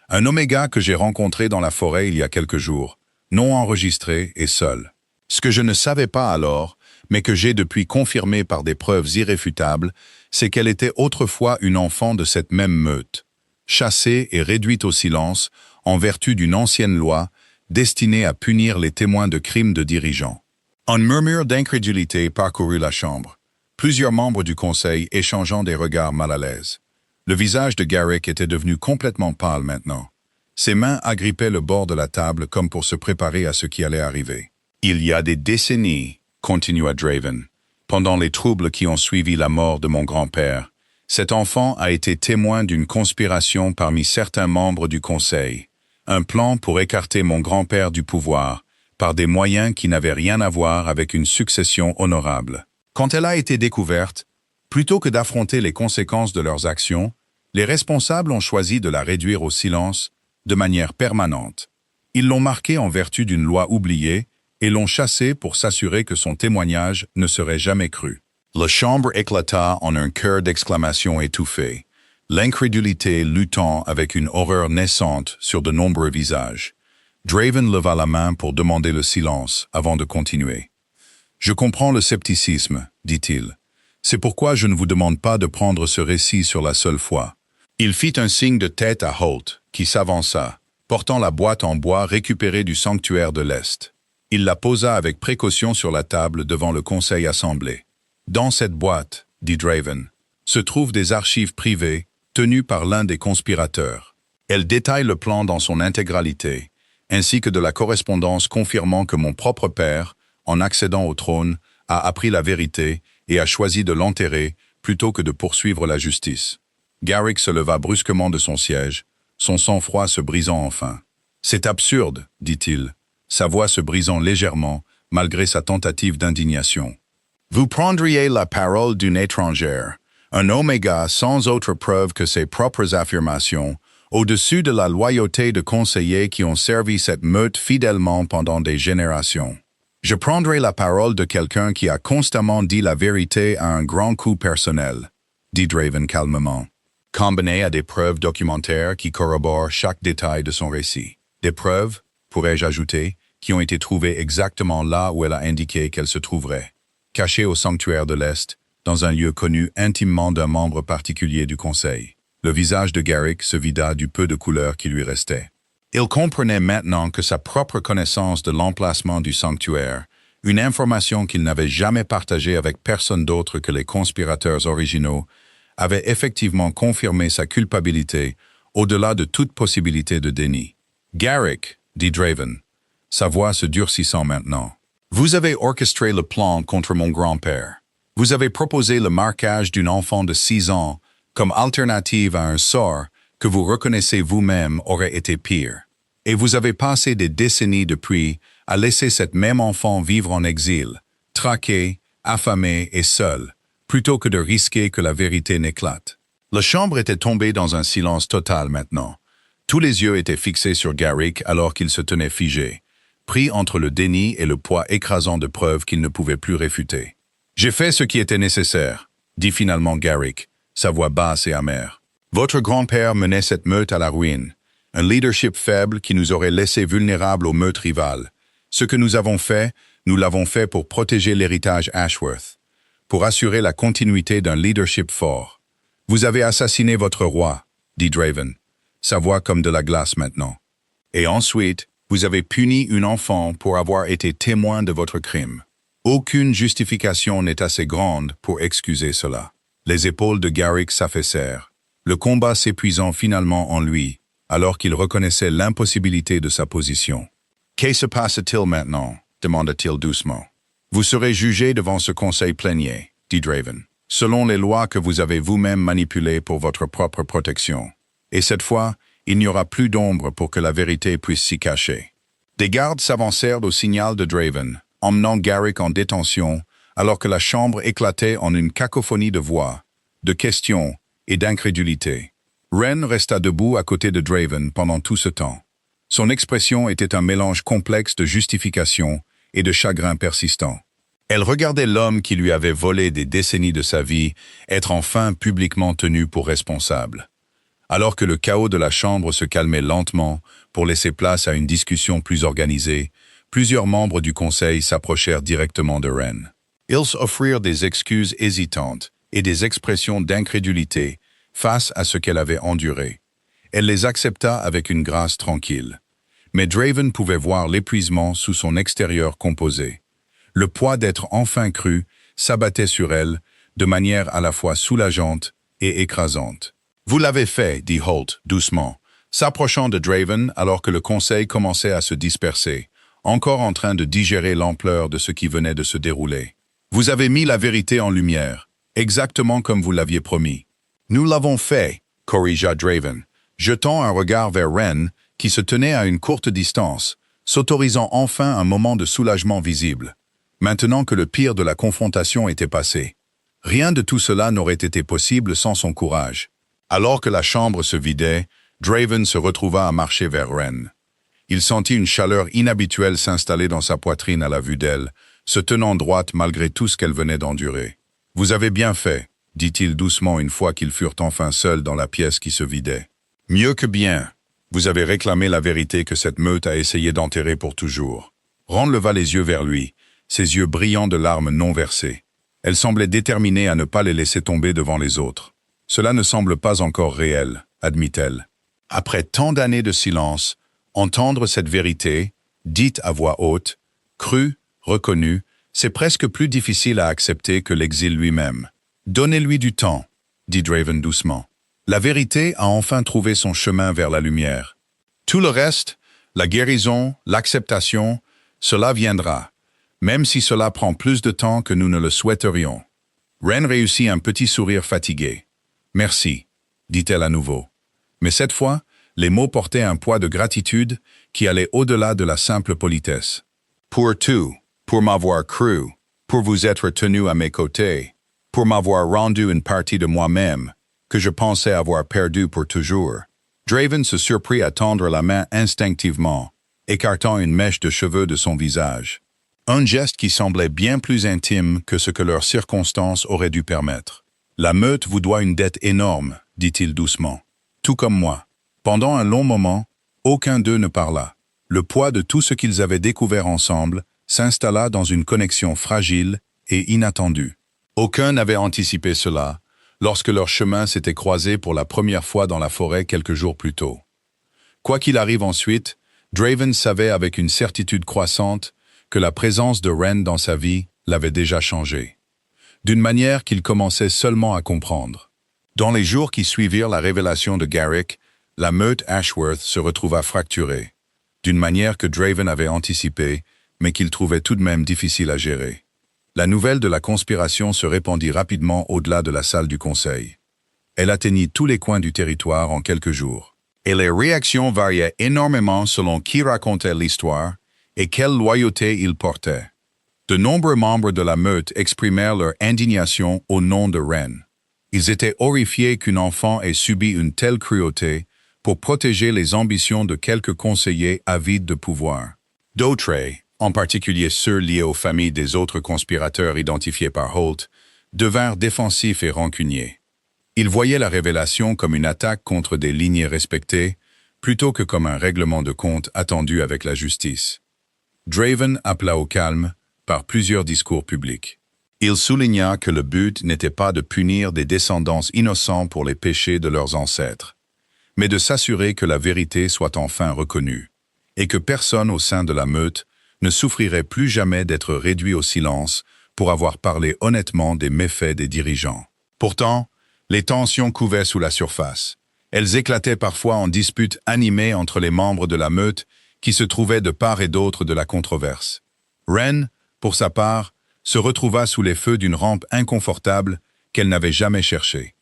un Oméga que j'ai rencontré dans la forêt il y a quelques jours, non enregistré et seul. Ce que je ne savais pas alors, mais que j'ai depuis confirmé par des preuves irréfutables, c'est qu'elle était autrefois une enfant de cette même meute, chassée et réduite au silence en vertu d'une ancienne loi destinée à punir les témoins de crimes de dirigeants. » Un murmure d'incrédulité parcourut la chambre, plusieurs membres du conseil échangeant des regards mal à l'aise. Le visage de Garrick était devenu complètement pâle maintenant. Ses mains agrippaient le bord de la table comme pour se préparer à ce qui allait arriver. « Il y a des décennies, continua Draven, pendant les troubles qui ont suivi la mort de mon grand-père, cet enfant a été témoin d'une conspiration parmi certains membres du conseil, un plan pour écarter mon grand-père du pouvoir, par des moyens qui n'avaient rien à voir avec une succession honorable. Quand elle a été découverte, plutôt que d'affronter les conséquences de leurs actions, les responsables ont choisi de la réduire au silence de manière permanente. Ils l'ont marquée en vertu d'une loi oubliée et l'ont chassée pour s'assurer que son témoignage ne serait jamais cru. La chambre éclata en un chœur d'exclamations étouffées, l'incrédulité luttant avec une horreur naissante sur de nombreux visages. Draven leva la main pour demander le silence avant de continuer. « Je comprends le scepticisme, dit-il. C'est pourquoi je ne vous demande pas de prendre ce récit sur la seule foi. » Il fit un signe de tête à Holt, qui s'avança, portant la boîte en bois récupérée du sanctuaire de l'Est. Il la posa avec précaution sur la table devant le conseil assemblé. « Dans cette boîte, dit Draven, se trouvent des archives privées tenues par l'un des conspirateurs. Elle détaille le plan dans son intégralité, ainsi que de la correspondance confirmant que mon propre père, en accédant au trône, a appris la vérité et a choisi de l'enterrer plutôt que de poursuivre la justice. » Garrick se leva brusquement de son siège, son sang-froid se brisant enfin. « C'est absurde, dit-il, sa voix se brisant légèrement, malgré sa tentative d'indignation. Vous prendriez la parole d'une étrangère, un Oméga sans autre preuve que ses propres affirmations, au-dessus de la loyauté de conseillers qui ont servi cette meute fidèlement pendant des générations. Je prendrai la parole de quelqu'un qui a constamment dit la vérité à un grand coup personnel, dit Draven calmement, combiné à des preuves documentaires qui corroborent chaque détail de son récit. Des preuves, pourrais-je ajouter, qui ont été trouvées exactement là où elle a indiqué qu'elles se trouveraient, cachées au sanctuaire de l'Est, dans un lieu connu intimement d'un membre particulier du Conseil. Le visage de Garrick se vida du peu de couleur qui lui restait. Il comprenait maintenant que sa propre connaissance de l'emplacement du sanctuaire, une information qu'il n'avait jamais partagée avec personne d'autre que les conspirateurs originaux, avait effectivement confirmé sa culpabilité au-delà de toute possibilité de déni. « Garrick, dit Draven, sa voix se durcissant maintenant, vous avez orchestré le plan contre mon grand-père. Vous avez proposé le marquage d'une enfant de 6 ans comme alternative à un sort que vous reconnaissez vous-même aurait été pire. Et vous avez passé des décennies depuis à laisser cette même enfant vivre en exil, traquée, affamée et seule, plutôt que de risquer que la vérité n'éclate. » La chambre était tombée dans un silence total maintenant. Tous les yeux étaient fixés sur Garrick alors qu'il se tenait figé, pris entre le déni et le poids écrasant de preuves qu'il ne pouvait plus réfuter. « J'ai fait ce qui était nécessaire, » dit finalement Garrick, sa voix basse et amère. « Votre grand-père menait cette meute à la ruine, un leadership faible qui nous aurait laissé vulnérables aux meutes rivales. Ce que nous avons fait, nous l'avons fait pour protéger l'héritage Ashworth, pour assurer la continuité d'un leadership fort. Vous avez assassiné votre roi, dit Draven, sa voix comme de la glace maintenant. Et ensuite, vous avez puni une enfant pour avoir été témoin de votre crime. Aucune justification n'est assez grande pour excuser cela. » Les épaules de Garrick s'affaissèrent, le combat s'épuisant finalement en lui, alors qu'il reconnaissait l'impossibilité de sa position. « Que se passe-t-il maintenant » demanda-t-il doucement. « Vous serez jugé devant ce conseil plénier, dit Draven, selon les lois que vous avez vous-même manipulées pour votre propre protection. Et cette fois, il n'y aura plus d'ombre pour que la vérité puisse s'y cacher. » Des gardes s'avancèrent au signal de Draven, emmenant Garrick en détention, alors que la chambre éclatait en une cacophonie de voix, de questions et d'incrédulité. Ren resta debout à côté de Draven pendant tout ce temps. Son expression était un mélange complexe de justification et de chagrin persistant. Elle regardait l'homme qui lui avait volé des décennies de sa vie être enfin publiquement tenu pour responsable. Alors que le chaos de la chambre se calmait lentement pour laisser place à une discussion plus organisée, plusieurs membres du conseil s'approchèrent directement de Ren. Ils offrirent des excuses hésitantes et des expressions d'incrédulité face à ce qu'elle avait enduré. Elle les accepta avec une grâce tranquille. Mais Draven pouvait voir l'épuisement sous son extérieur composé. Le poids d'être enfin cru s'abattait sur elle de manière à la fois soulageante et écrasante. « Vous l'avez fait, dit Holt doucement, s'approchant de Draven alors que le conseil commençait à se disperser, encore en train de digérer l'ampleur de ce qui venait de se dérouler. Vous avez mis la vérité en lumière, exactement comme vous l'aviez promis. Nous l'avons fait, corrigea Draven, jetant un regard vers Ren, qui se tenait à une courte distance, s'autorisant enfin un moment de soulagement visible. Maintenant que le pire de la confrontation était passé. Rien de tout cela n'aurait été possible sans son courage. Alors que la chambre se vidait, Draven se retrouva à marcher vers Ren. Il sentit une chaleur inhabituelle s'installer dans sa poitrine à la vue d'elle, se tenant droite malgré tout ce qu'elle venait d'endurer. « Vous avez bien fait », dit-il doucement une fois qu'ils furent enfin seuls dans la pièce qui se vidait. « Mieux que bien. Vous avez réclamé la vérité que cette meute a essayé d'enterrer pour toujours. » Ren leva les yeux vers lui, ses yeux brillants de larmes non versées. Elle semblait déterminée à ne pas les laisser tomber devant les autres. « Cela ne semble pas encore réel, » admit-elle. Après tant d'années de silence, entendre cette vérité, dite à voix haute, crue, reconnue, c'est presque plus difficile à accepter que l'exil lui-même. « Donnez-lui du temps, » dit Draven doucement. La vérité a enfin trouvé son chemin vers la lumière. Tout le reste, la guérison, l'acceptation, cela viendra, même si cela prend plus de temps que nous ne le souhaiterions. Ren réussit un petit sourire fatigué. « Merci », dit-elle à nouveau. Mais cette fois, les mots portaient un poids de gratitude qui allait au-delà de la simple politesse. « Pour tout, pour m'avoir cru, pour vous être tenu à mes côtés, pour m'avoir rendu une partie de moi-même, que je pensais avoir perdu pour toujours. » Draven se surprit à tendre la main instinctivement, écartant une mèche de cheveux de son visage. Un geste qui semblait bien plus intime que ce que leurs circonstances auraient dû permettre. « La meute vous doit une dette énorme, » dit-il doucement. « Tout comme moi. » Pendant un long moment, aucun d'eux ne parla. Le poids de tout ce qu'ils avaient découvert ensemble s'installa dans une connexion fragile et inattendue. Aucun n'avait anticipé cela, lorsque leurs chemins s'étaient croisés pour la première fois dans la forêt quelques jours plus tôt. Quoi qu'il arrive ensuite, Draven savait avec une certitude croissante que la présence de Ren dans sa vie l'avait déjà changé, d'une manière qu'il commençait seulement à comprendre. Dans les jours qui suivirent la révélation de Garrick, la meute Ashworth se retrouva fracturée, d'une manière que Draven avait anticipée, mais qu'il trouvait tout de même difficile à gérer. La nouvelle de la conspiration se répandit rapidement au-delà de la salle du conseil. Elle atteignit tous les coins du territoire en quelques jours. Et les réactions variaient énormément selon qui racontait l'histoire et quelle loyauté il portait. De nombreux membres de la meute exprimèrent leur indignation au nom de Ren. Ils étaient horrifiés qu'un enfant ait subi une telle cruauté pour protéger les ambitions de quelques conseillers avides de pouvoir. D'autres, en particulier ceux liés aux familles des autres conspirateurs identifiés par Holt, devinrent défensifs et rancuniers. Ils voyaient la révélation comme une attaque contre des lignées respectées, plutôt que comme un règlement de compte attendu avec la justice. Draven appela au calme par plusieurs discours publics. Il souligna que le but n'était pas de punir des descendants innocents pour les péchés de leurs ancêtres, mais de s'assurer que la vérité soit enfin reconnue, et que personne au sein de la meute ne souffrirait plus jamais d'être réduit au silence pour avoir parlé honnêtement des méfaits des dirigeants. Pourtant, les tensions couvaient sous la surface. Elles éclataient parfois en disputes animées entre les membres de la meute qui se trouvaient de part et d'autre de la controverse. Ren, pour sa part, se retrouva sous les feux d'une rampe inconfortable qu'elle n'avait jamais cherchée.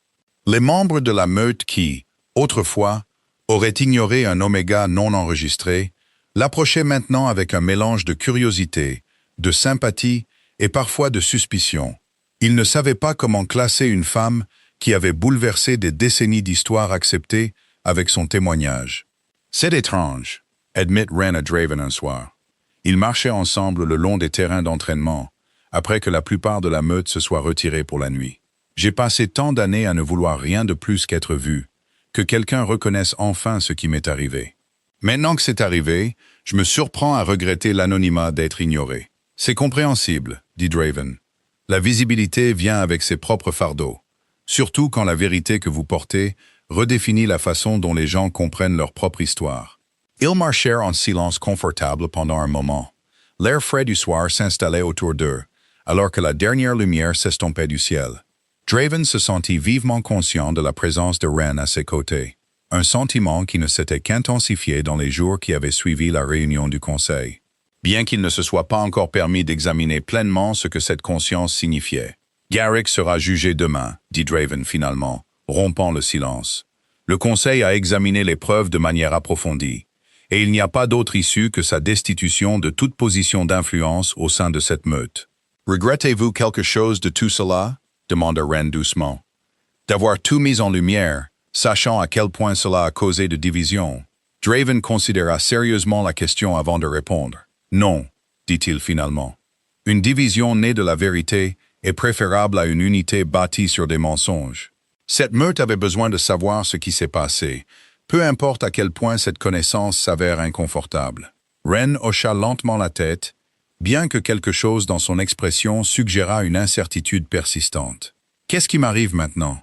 Les membres de la meute qui, autrefois, auraient ignoré un oméga non enregistré, l'approchaient maintenant avec un mélange de curiosité, de sympathie et parfois de suspicion. Ils ne savaient pas comment classer une femme qui avait bouleversé des décennies d'histoire acceptée avec son témoignage. C'est étrange, admit Wren à Draven un soir. Ils marchaient ensemble le long des terrains d'entraînement, après que la plupart de la meute se soit retirée pour la nuit. J'ai passé tant d'années à ne vouloir rien de plus qu'être vu, que quelqu'un reconnaisse enfin ce qui m'est arrivé. Maintenant que c'est arrivé, je me surprends à regretter l'anonymat d'être ignoré. C'est compréhensible, dit Draven. La visibilité vient avec ses propres fardeaux, surtout quand la vérité que vous portez redéfinit la façon dont les gens comprennent leur propre histoire. Ils marchèrent en silence confortable pendant un moment. L'air frais du soir s'installait autour d'eux, alors que la dernière lumière s'estompait du ciel. Draven se sentit vivement conscient de la présence de Wren à ses côtés, un sentiment qui ne s'était qu'intensifié dans les jours qui avaient suivi la réunion du Conseil, bien qu'il ne se soit pas encore permis d'examiner pleinement ce que cette conscience signifiait. Garrick sera jugé demain, dit Draven finalement, rompant le silence. Le Conseil a examiné les preuves de manière approfondie, et il n'y a pas d'autre issue que sa destitution de toute position d'influence au sein de cette meute. Regrettez-vous quelque chose de tout cela? Demanda Wren doucement. D'avoir tout mis en lumière, sachant à quel point cela a causé de division. Draven considéra sérieusement la question avant de répondre. Non, dit-il finalement. Une division née de la vérité est préférable à une unité bâtie sur des mensonges. Cette meute avait besoin de savoir ce qui s'est passé, peu importe à quel point cette connaissance s'avère inconfortable. Wren hocha lentement la tête, bien que quelque chose dans son expression suggéra une incertitude persistante. « Qu'est-ce qui m'arrive maintenant »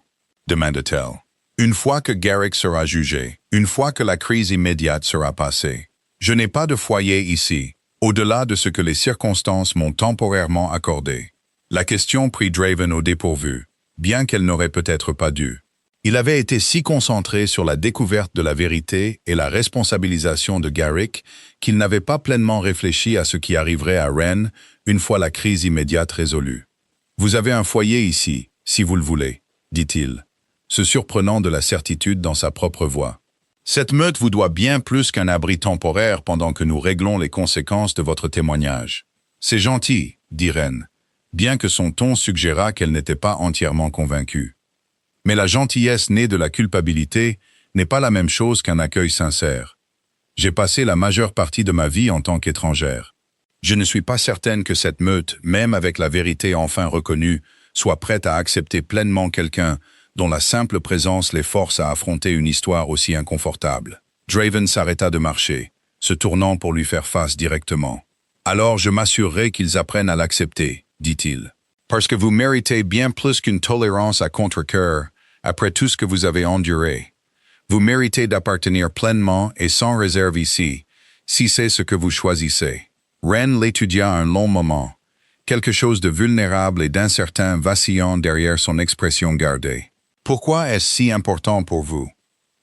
demanda-t-elle. « Une fois que Garrick sera jugé, une fois que la crise immédiate sera passée. Je n'ai pas de foyer ici, au-delà de ce que les circonstances m'ont temporairement accordé. » La question prit Draven au dépourvu, bien qu'elle n'aurait peut-être pas dû. Il avait été si concentré sur la découverte de la vérité et la responsabilisation de Garrick qu'il n'avait pas pleinement réfléchi à ce qui arriverait à Wren une fois la crise immédiate résolue. « Vous avez un foyer ici, si vous le voulez, » dit-il, se surprenant de la certitude dans sa propre voix. « Cette meute vous doit bien plus qu'un abri temporaire pendant que nous réglons les conséquences de votre témoignage. »« C'est gentil, » dit Wren, bien que son ton suggéra qu'elle n'était pas entièrement convaincue. Mais la gentillesse née de la culpabilité n'est pas la même chose qu'un accueil sincère. J'ai passé la majeure partie de ma vie en tant qu'étrangère. Je ne suis pas certaine que cette meute, même avec la vérité enfin reconnue, soit prête à accepter pleinement quelqu'un dont la simple présence les force à affronter une histoire aussi inconfortable. Draven s'arrêta de marcher, se tournant pour lui faire face directement. « Alors je m'assurerai qu'ils apprennent à l'accepter, » dit-il. Parce que vous méritez bien plus qu'une tolérance à contre-cœur après tout ce que vous avez enduré. Vous méritez d'appartenir pleinement et sans réserve ici, si c'est ce que vous choisissez. Wren l'étudia un long moment, quelque chose de vulnérable et d'incertain vacillant derrière son expression gardée. « Pourquoi est-ce si important pour vous ?»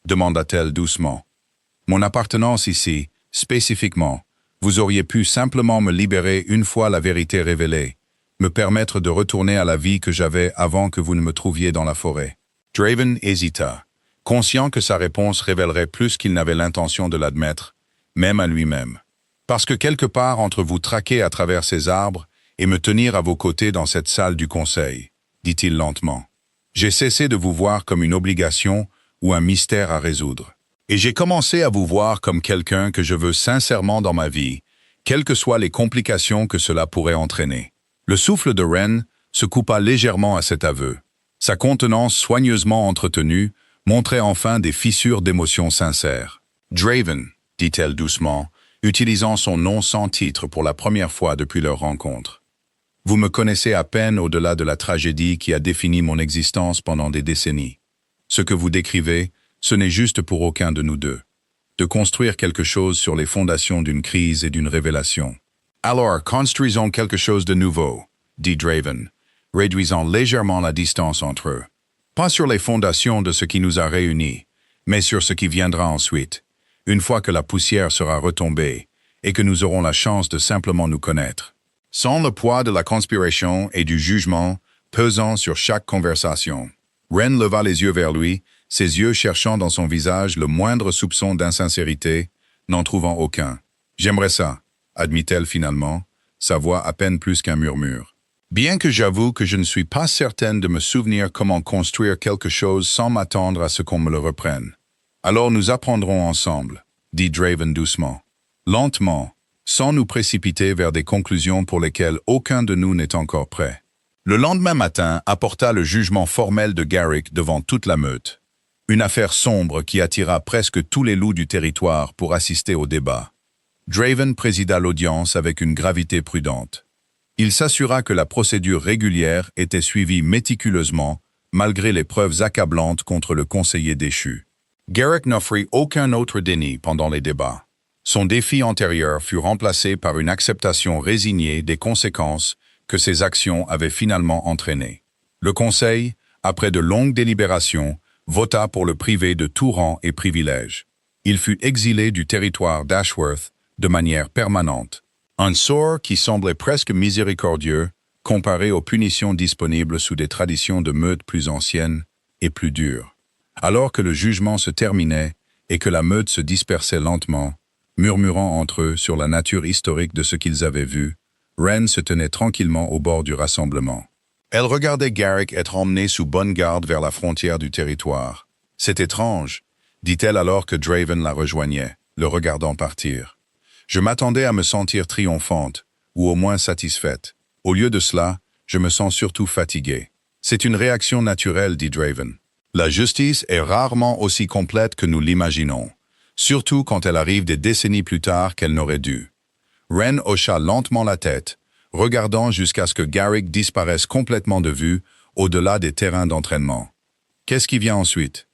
demanda-t-elle doucement. « Mon appartenance ici, spécifiquement, vous auriez pu simplement me libérer une fois la vérité révélée, me permettre de retourner à la vie que j'avais avant que vous ne me trouviez dans la forêt. » Draven hésita, conscient que sa réponse révélerait plus qu'il n'avait l'intention de l'admettre, même à lui-même. « Parce que quelque part entre vous traquer à travers ces arbres et me tenir à vos côtés dans cette salle du conseil, dit-il lentement. J'ai cessé de vous voir comme une obligation ou un mystère à résoudre. Et j'ai commencé à vous voir comme quelqu'un que je veux sincèrement dans ma vie, quelles que soient les complications que cela pourrait entraîner. » Le souffle de Wren se coupa légèrement à cet aveu. Sa contenance soigneusement entretenue montrait enfin des fissures d'émotions sincères. « Draven » dit-elle doucement, utilisant son nom sans titre pour la première fois depuis leur rencontre. « Vous me connaissez à peine au-delà de la tragédie qui a défini mon existence pendant des décennies. Ce que vous décrivez, ce n'est juste pour aucun de nous deux. De construire quelque chose sur les fondations d'une crise et d'une révélation. » Alors, construisons quelque chose de nouveau, dit Draven, réduisant légèrement la distance entre eux. Pas sur les fondations de ce qui nous a réunis, mais sur ce qui viendra ensuite, une fois que la poussière sera retombée et que nous aurons la chance de simplement nous connaître. Sans le poids de la conspiration et du jugement pesant sur chaque conversation. Wren leva les yeux vers lui, ses yeux cherchant dans son visage le moindre soupçon d'insincérité, n'en trouvant aucun. « J'aimerais ça. » admit-elle finalement, sa voix à peine plus qu'un murmure. Bien que j'avoue que je ne suis pas certaine de me souvenir comment construire quelque chose sans m'attendre à ce qu'on me le reprenne. Alors nous apprendrons ensemble, dit Draven doucement, lentement, sans nous précipiter vers des conclusions pour lesquelles aucun de nous n'est encore prêt. Le lendemain matin apporta le jugement formel de Garrick devant toute la meute. Une affaire sombre qui attira presque tous les loups du territoire pour assister au débat. Draven présida l'audience avec une gravité prudente. Il s'assura que la procédure régulière était suivie méticuleusement, malgré les preuves accablantes contre le conseiller déchu. Garrick n'offrit aucun autre déni pendant les débats. Son défi antérieur fut remplacé par une acceptation résignée des conséquences que ses actions avaient finalement entraînées. Le Conseil, après de longues délibérations, vota pour le priver de tout rang et privilège. Il fut exilé du territoire d'Ashworth de manière permanente. Un sort qui semblait presque miséricordieux comparé aux punitions disponibles sous des traditions de meute plus anciennes et plus dures. Alors que le jugement se terminait et que la meute se dispersait lentement, murmurant entre eux sur la nature historique de ce qu'ils avaient vu, Wren se tenait tranquillement au bord du rassemblement. Elle regardait Garrick être emmené sous bonne garde vers la frontière du territoire. « C'est étrange », dit-elle alors que Draven la rejoignait, le regardant partir. « Je m'attendais à me sentir triomphante, ou au moins satisfaite. Au lieu de cela, je me sens surtout fatiguée. C'est une réaction naturelle, dit Draven. La justice est rarement aussi complète que nous l'imaginons, surtout quand elle arrive des décennies plus tard qu'elle n'aurait dû. » Wren hocha lentement la tête, regardant jusqu'à ce que Garrick disparaisse complètement de vue au-delà des terrains d'entraînement. « Qu'est-ce qui vient ensuite ?»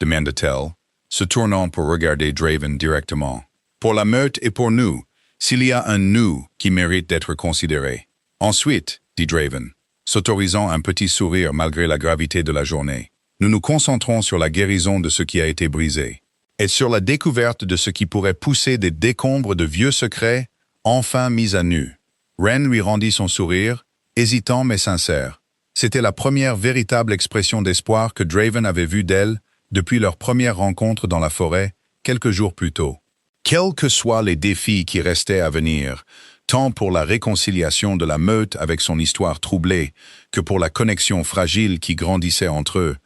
demanda-t-elle, se tournant pour regarder Draven directement. « Pour la meute et pour nous, s'il y a un « nous » qui mérite d'être considéré. »« Ensuite, » dit Draven, s'autorisant un petit sourire malgré la gravité de la journée, « nous nous concentrons sur la guérison de ce qui a été brisé, et sur la découverte de ce qui pourrait pousser des décombres de vieux secrets enfin mis à nu. » Wren lui rendit son sourire, hésitant mais sincère. C'était la première véritable expression d'espoir que Draven avait vue d'elle depuis leur première rencontre dans la forêt, quelques jours plus tôt. Quels que soient les défis qui restaient à venir, tant pour la réconciliation de la meute avec son histoire troublée que pour la connexion fragile qui grandissait entre eux,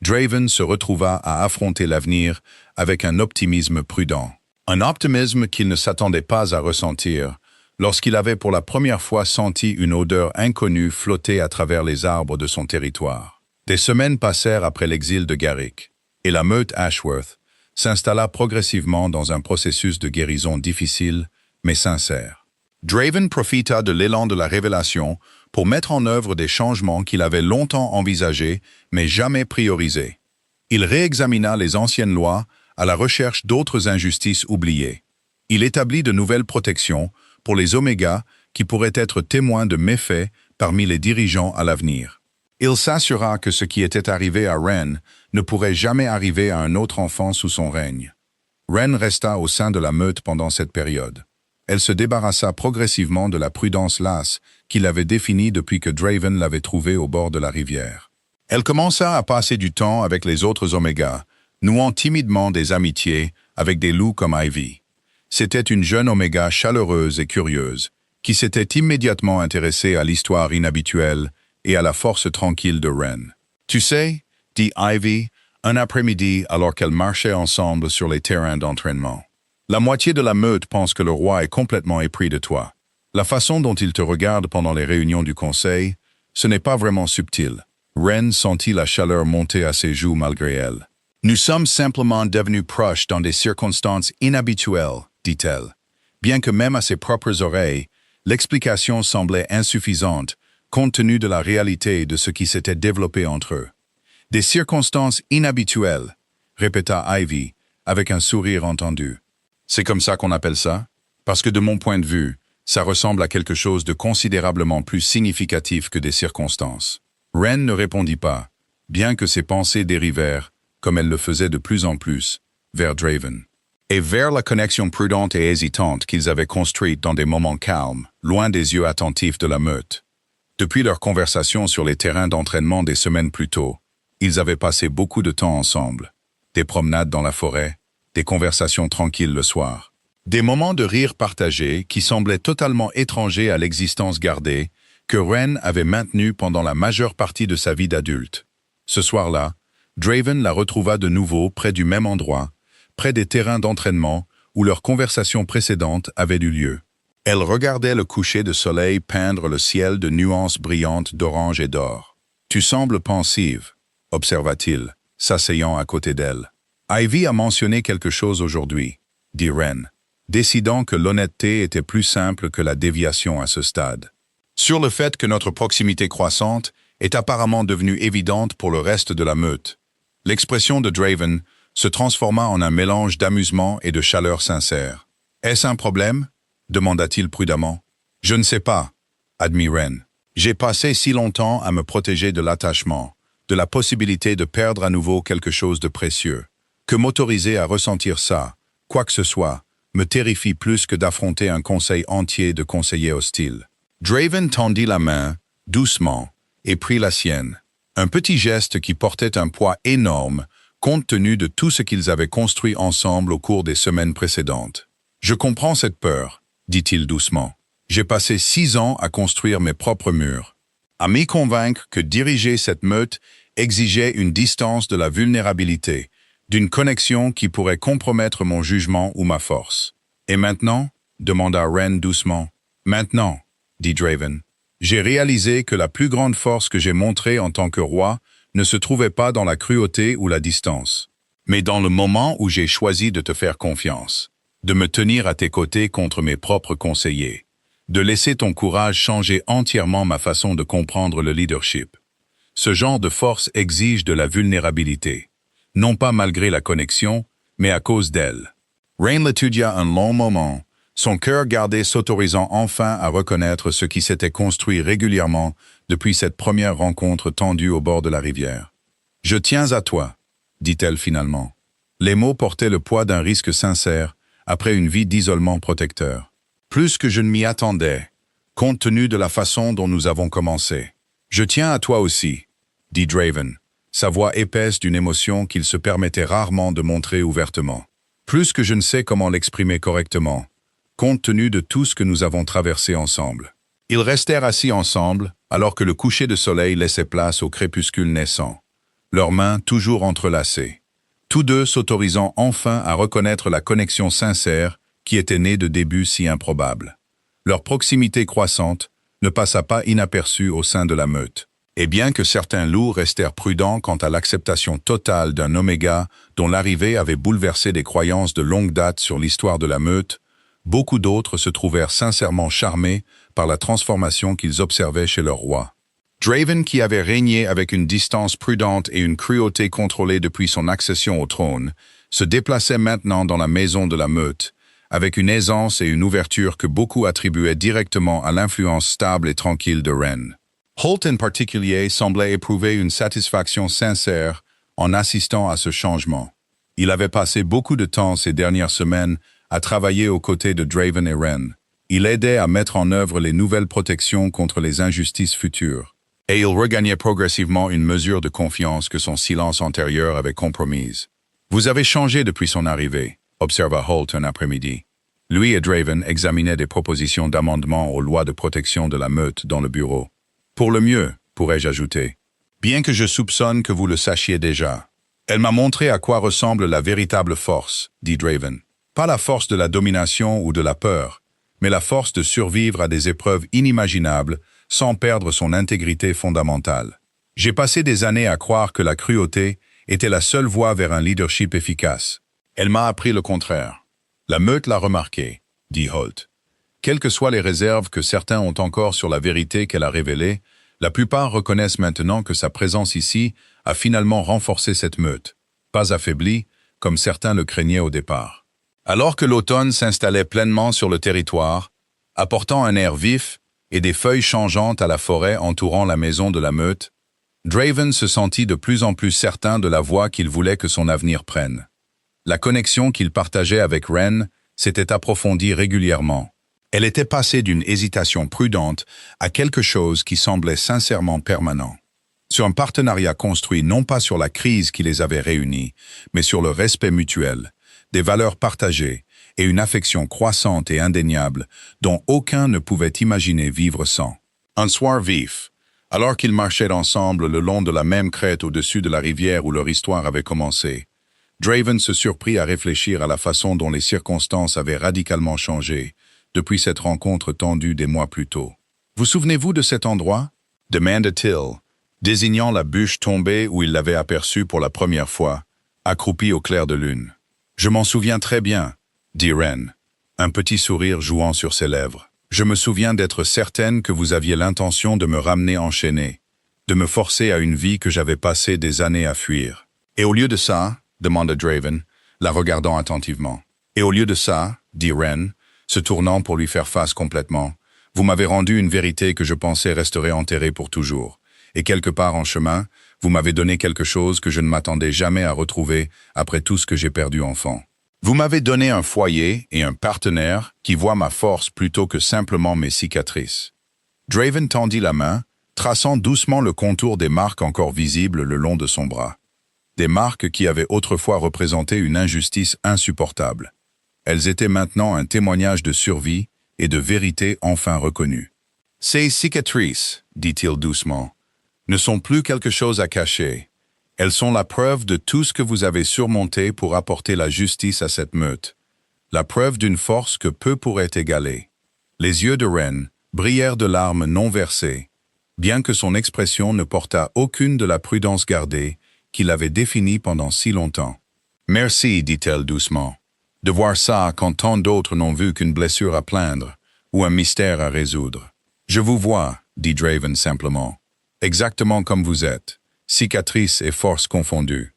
Draven se retrouva à affronter l'avenir avec un optimisme prudent. Un optimisme qu'il ne s'attendait pas à ressentir lorsqu'il avait pour la première fois senti une odeur inconnue flotter à travers les arbres de son territoire. Des semaines passèrent après l'exil de Garrick, et la meute Ashworth s'installa progressivement dans un processus de guérison difficile, mais sincère. Draven profita de l'élan de la révélation pour mettre en œuvre des changements qu'il avait longtemps envisagés, mais jamais priorisés. Il réexamina les anciennes lois à la recherche d'autres injustices oubliées. Il établit de nouvelles protections pour les Omégas qui pourraient être témoins de méfaits parmi les dirigeants à l'avenir. Il s'assura que ce qui était arrivé à Wren ne pourrait jamais arriver à un autre enfant sous son règne. Wren resta au sein de la meute pendant cette période. Elle se débarrassa progressivement de la prudence lasse qu'il avait définie depuis que Draven l'avait trouvée au bord de la rivière. Elle commença à passer du temps avec les autres Omégas, nouant timidement des amitiés avec des loups comme Ivy. C'était une jeune Oméga chaleureuse et curieuse, qui s'était immédiatement intéressée à l'histoire inhabituelle et à la force tranquille de Wren. « Tu sais, » dit Ivy, un après-midi alors qu'elles marchaient ensemble sur les terrains d'entraînement. « La moitié de la meute pense que le roi est complètement épris de toi. La façon dont il te regarde pendant les réunions du conseil, ce n'est pas vraiment subtil. » Wren sentit la chaleur monter à ses joues malgré elle. « Nous sommes simplement devenus proches dans des circonstances inhabituelles, » dit-elle. Bien que même à ses propres oreilles, l'explication semblait insuffisante compte tenu de la réalité de ce qui s'était développé entre eux. « Des circonstances inhabituelles », répéta Ivy, avec un sourire entendu. « C'est comme ça qu'on appelle ça? Parce que de mon point de vue, ça ressemble à quelque chose de considérablement plus significatif que des circonstances. » Wren ne répondit pas, bien que ses pensées dérivèrent, comme elle le faisait de plus en plus, vers Draven. Et vers la connexion prudente et hésitante qu'ils avaient construite dans des moments calmes, loin des yeux attentifs de la meute. Depuis leur conversation sur les terrains d'entraînement des semaines plus tôt, ils avaient passé beaucoup de temps ensemble. Des promenades dans la forêt, des conversations tranquilles le soir. Des moments de rire partagés qui semblaient totalement étrangers à l'existence gardée, que Wren avait maintenue pendant la majeure partie de sa vie d'adulte. Ce soir-là, Draven la retrouva de nouveau près du même endroit, près des terrains d'entraînement où leur conversation précédente avait eu lieu. Elle regardait le coucher de soleil peindre le ciel de nuances brillantes d'orange et d'or. « Tu sembles pensive », observa-t-il, s'asseyant à côté d'elle. « Ivy a mentionné quelque chose aujourd'hui », dit Wren, décidant que l'honnêteté était plus simple que la déviation à ce stade. Sur le fait que notre proximité croissante est apparemment devenue évidente pour le reste de la meute. L'expression de Draven se transforma en un mélange d'amusement et de chaleur sincère. « Est-ce un problème ?» demanda-t-il prudemment. « Je ne sais pas, » admit Wren. « J'ai passé si longtemps à me protéger de l'attachement, de la possibilité de perdre à nouveau quelque chose de précieux, que m'autoriser à ressentir ça, quoi que ce soit, me terrifie plus que d'affronter un conseil entier de conseillers hostiles. » Draven tendit la main, doucement, et prit la sienne. Un petit geste qui portait un poids énorme, compte tenu de tout ce qu'ils avaient construit ensemble au cours des semaines précédentes. « Je comprends cette peur, » dit-il doucement. « J'ai passé 6 ans à construire mes propres murs, à m'y convaincre que diriger cette meute exigeait une distance de la vulnérabilité, d'une connexion qui pourrait compromettre mon jugement ou ma force. Et maintenant ?» demanda Wren doucement. « Maintenant, » dit Draven. « J'ai réalisé que la plus grande force que j'ai montrée en tant que roi ne se trouvait pas dans la cruauté ou la distance, mais dans le moment où j'ai choisi de te faire confiance, de me tenir à tes côtés contre mes propres conseillers, de laisser ton courage changer entièrement ma façon de comprendre le leadership. Ce genre de force exige de la vulnérabilité, non pas malgré la connexion, mais à cause d'elle. » Wren l'étudia un long moment, son cœur gardé s'autorisant enfin à reconnaître ce qui s'était construit régulièrement depuis cette première rencontre tendue au bord de la rivière. « Je tiens à toi, » dit-elle finalement. Les mots portaient le poids d'un risque sincère après une vie d'isolement protecteur. « Plus que je ne m'y attendais, compte tenu de la façon dont nous avons commencé. Je tiens à toi aussi, » dit Draven, sa voix épaisse d'une émotion qu'il se permettait rarement de montrer ouvertement. « Plus que je ne sais comment l'exprimer correctement, compte tenu de tout ce que nous avons traversé ensemble. » Ils restèrent assis ensemble, alors que le coucher de soleil laissait place au crépuscule naissant, leurs mains toujours entrelacées, tous deux s'autorisant enfin à reconnaître la connexion sincère qui était née de débuts si improbables. Leur proximité croissante ne passa pas inaperçue au sein de la meute. Et bien que certains loups restèrent prudents quant à l'acceptation totale d'un oméga dont l'arrivée avait bouleversé des croyances de longue date sur l'histoire de la meute, beaucoup d'autres se trouvèrent sincèrement charmés par la transformation qu'ils observaient chez leur roi. Draven, qui avait régné avec une distance prudente et une cruauté contrôlée depuis son accession au trône, se déplaçait maintenant dans la maison de la meute, avec une aisance et une ouverture que beaucoup attribuaient directement à l'influence stable et tranquille de Wren. Holt en particulier semblait éprouver une satisfaction sincère en assistant à ce changement. Il avait passé beaucoup de temps ces dernières semaines à travailler aux côtés de Draven et Wren. Il aidait à mettre en œuvre les nouvelles protections contre les injustices futures. Et il regagnait progressivement une mesure de confiance que son silence antérieur avait compromise. « Vous avez changé depuis son arrivée », observa Holt un après-midi. Lui et Draven examinaient des propositions d'amendement aux lois de protection de la meute dans le bureau. « Pour le mieux, pourrais-je ajouter. Bien que je soupçonne que vous le sachiez déjà. Elle m'a montré à quoi ressemble la véritable force, dit Draven. Pas la force de la domination ou de la peur, mais la force de survivre à des épreuves inimaginables sans perdre son intégrité fondamentale. J'ai passé des années à croire que la cruauté était la seule voie vers un leadership efficace. Elle m'a appris le contraire. La meute l'a remarqué, dit Holt. Quelles que soient les réserves que certains ont encore sur la vérité qu'elle a révélée, la plupart reconnaissent maintenant que sa présence ici a finalement renforcé cette meute, pas affaiblie, comme certains le craignaient au départ. Alors que l'automne s'installait pleinement sur le territoire, apportant un air vif et des feuilles changeantes à la forêt entourant la maison de la meute, Draven se sentit de plus en plus certain de la voie qu'il voulait que son avenir prenne. La connexion qu'il partageait avec Wren s'était approfondie régulièrement. Elle était passée d'une hésitation prudente à quelque chose qui semblait sincèrement permanent. Sur un partenariat construit non pas sur la crise qui les avait réunis, mais sur le respect mutuel, des valeurs partagées et une affection croissante et indéniable dont aucun ne pouvait imaginer vivre sans. Un soir vif, alors qu'ils marchaient ensemble le long de la même crête au-dessus de la rivière où leur histoire avait commencé, Draven se surprit à réfléchir à la façon dont les circonstances avaient radicalement changé depuis cette rencontre tendue des mois plus tôt. « Vous souvenez-vous de cet endroit » demanda-t-il, désignant la bûche tombée où il l'avait aperçue pour la première fois, accroupie au clair de lune. « Je m'en souviens très bien, » dit Ren, un petit sourire jouant sur ses lèvres. « Je me souviens d'être certaine que vous aviez l'intention de me ramener enchaîné, de me forcer à une vie que j'avais passé des années à fuir. Et au lieu de ça, demanda Draven, la regardant attentivement. Et au lieu de ça, dit Ren, se tournant pour lui faire face complètement, vous m'avez rendu une vérité que je pensais resterait enterrée pour toujours. Et quelque part en chemin, vous m'avez donné quelque chose que je ne m'attendais jamais à retrouver après tout ce que j'ai perdu enfant. Vous m'avez donné un foyer et un partenaire qui voit ma force plutôt que simplement mes cicatrices. » Draven tendit la main, traçant doucement le contour des marques encore visibles le long de son bras. Des marques qui avaient autrefois représenté une injustice insupportable. Elles étaient maintenant un témoignage de survie et de vérité enfin reconnue. « Ces cicatrices, dit-il doucement, ne sont plus quelque chose à cacher. Elles sont la preuve de tout ce que vous avez surmonté pour apporter la justice à cette meute. La preuve d'une force que peu pourraient égaler. » Les yeux de Ren brillèrent de larmes non versées, bien que son expression ne portât aucune de la prudence gardée qu'il avait définie pendant si longtemps. « Merci, dit-elle doucement, de voir ça quand tant d'autres n'ont vu qu'une blessure à plaindre ou un mystère à résoudre. Je vous vois, dit Draven simplement, exactement comme vous êtes, cicatrices et force confondues,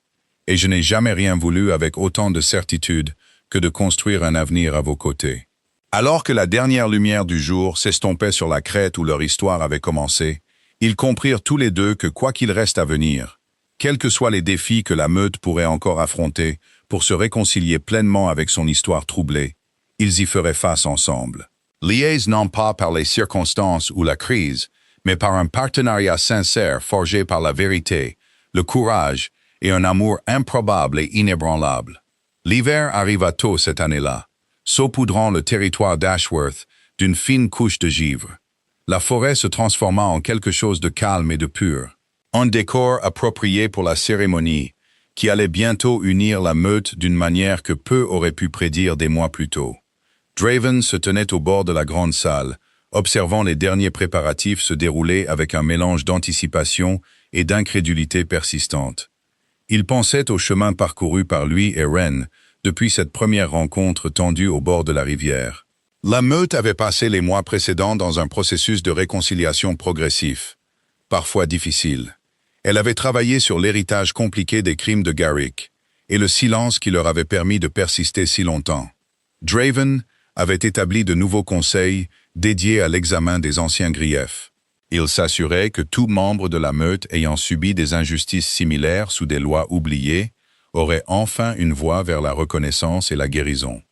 et je n'ai jamais rien voulu avec autant de certitude que de construire un avenir à vos côtés. » Alors que la dernière lumière du jour s'estompait sur la crête où leur histoire avait commencé, ils comprirent tous les deux que quoi qu'il reste à venir, quels que soient les défis que la meute pourrait encore affronter pour se réconcilier pleinement avec son histoire troublée, ils y feraient face ensemble. Liés non pas par les circonstances ou la crise, mais par un partenariat sincère forgé par la vérité, le courage et un amour improbable et inébranlable. L'hiver arriva tôt cette année-là, saupoudrant le territoire d'Ashworth d'une fine couche de givre. La forêt se transforma en quelque chose de calme et de pur, un décor approprié pour la cérémonie, qui allait bientôt unir la meute d'une manière que peu auraient pu prédire des mois plus tôt. Draven se tenait au bord de la grande salle, observant les derniers préparatifs se dérouler avec un mélange d'anticipation et d'incrédulité persistante. Il pensait au chemin parcouru par lui et Ren depuis cette première rencontre tendue au bord de la rivière. La meute avait passé les mois précédents dans un processus de réconciliation progressif, parfois difficile. Elle avait travaillé sur l'héritage compliqué des crimes de Garrick et le silence qui leur avait permis de persister si longtemps. Draven avait établi de nouveaux conseils dédiés à l'examen des anciens griefs. Il s'assurait que tout membre de la meute ayant subi des injustices similaires sous des lois oubliées aurait enfin une voie vers la reconnaissance et la guérison.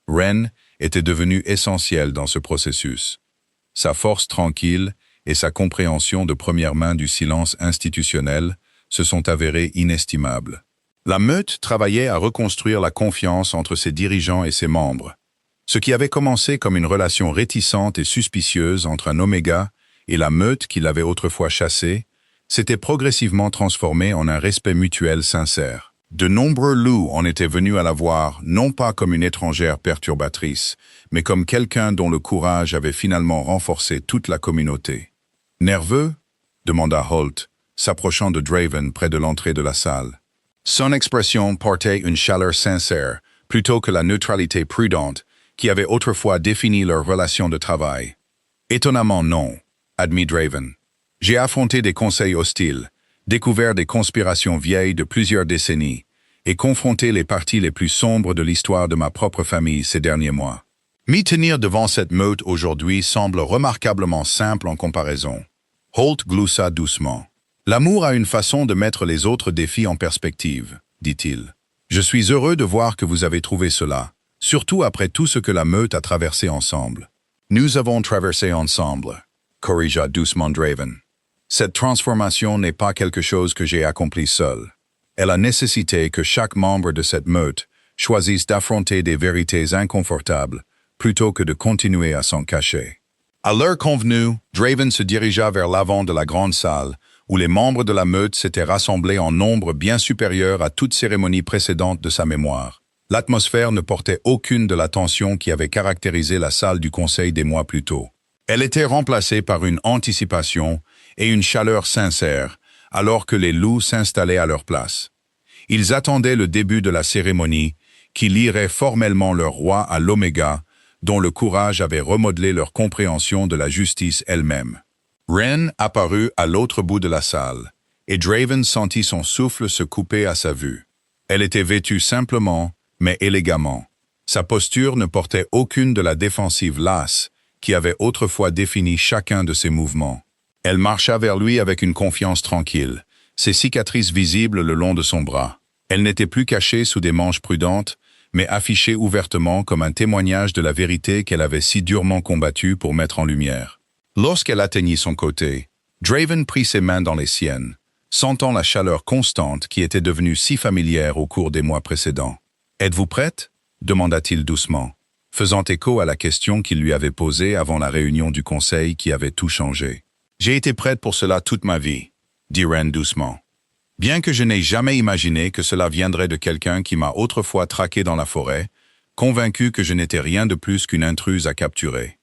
Ren était devenu essentiel dans ce processus. Sa force tranquille et sa compréhension de première main du silence institutionnel se sont avérées inestimables. La meute travaillait à reconstruire la confiance entre ses dirigeants et ses membres. Ce qui avait commencé comme une relation réticente et suspicieuse entre un Oméga et la meute qui l'avait autrefois chassé, s'était progressivement transformé en un respect mutuel sincère. De nombreux loups en étaient venus à la voir, non pas comme une étrangère perturbatrice, mais comme quelqu'un dont le courage avait finalement renforcé toute la communauté. « Nerveux ?» demanda Holt, s'approchant de Draven près de l'entrée de la salle. Son expression portait une chaleur sincère, plutôt que la neutralité prudente qui avait autrefois défini leur relation de travail. « Étonnamment non, » admit Draven. « J'ai affronté des conseils hostiles, découvert des conspirations vieilles de plusieurs décennies et confronté les parties les plus sombres de l'histoire de ma propre famille ces derniers mois. M'y tenir devant cette meute aujourd'hui semble remarquablement simple en comparaison. » Holt gloussa doucement. « L'amour a une façon de mettre les autres défis en perspective, dit-il. Je suis heureux de voir que vous avez trouvé cela, surtout après tout ce que la meute a traversé ensemble. » Nous avons traversé ensemble, corrigea doucement Draven. Cette transformation n'est pas quelque chose que j'ai accompli seul. Elle a nécessité que chaque membre de cette meute choisisse d'affronter des vérités inconfortables plutôt que de continuer à s'en cacher. À l'heure convenue, Draven se dirigea vers l'avant de la grande salle, où les membres de la meute s'étaient rassemblés en nombre bien supérieur à toute cérémonie précédente de sa mémoire. L'atmosphère ne portait aucune de la tension qui avait caractérisé la salle du conseil des mois plus tôt. Elle était remplacée par une anticipation et une chaleur sincère, alors que les loups s'installaient à leur place. Ils attendaient le début de la cérémonie, qui lierait formellement leur roi à l'Oméga, dont le courage avait remodelé leur compréhension de la justice elle-même. Ren apparut à l'autre bout de la salle, et Draven sentit son souffle se couper à sa vue. Elle était vêtue simplement, mais élégamment. Sa posture ne portait aucune de la défensive lasse qui avait autrefois défini chacun de ses mouvements. Elle marcha vers lui avec une confiance tranquille, ses cicatrices visibles le long de son bras. Elle n'était plus cachée sous des manches prudentes, mais affichée ouvertement comme un témoignage de la vérité qu'elle avait si durement combattue pour mettre en lumière. Lorsqu'elle atteignit son côté, Draven prit ses mains dans les siennes, sentant la chaleur constante qui était devenue si familière au cours des mois précédents. « Êtes-vous prête ?» demanda-t-il doucement, faisant écho à la question qu'il lui avait posée avant la réunion du conseil qui avait tout changé. « J'ai été prête pour cela toute ma vie, » dit Ren doucement. « Bien que je n'ai jamais imaginé que cela viendrait de quelqu'un qui m'a autrefois traqué dans la forêt, convaincu que je n'étais rien de plus qu'une intruse à capturer.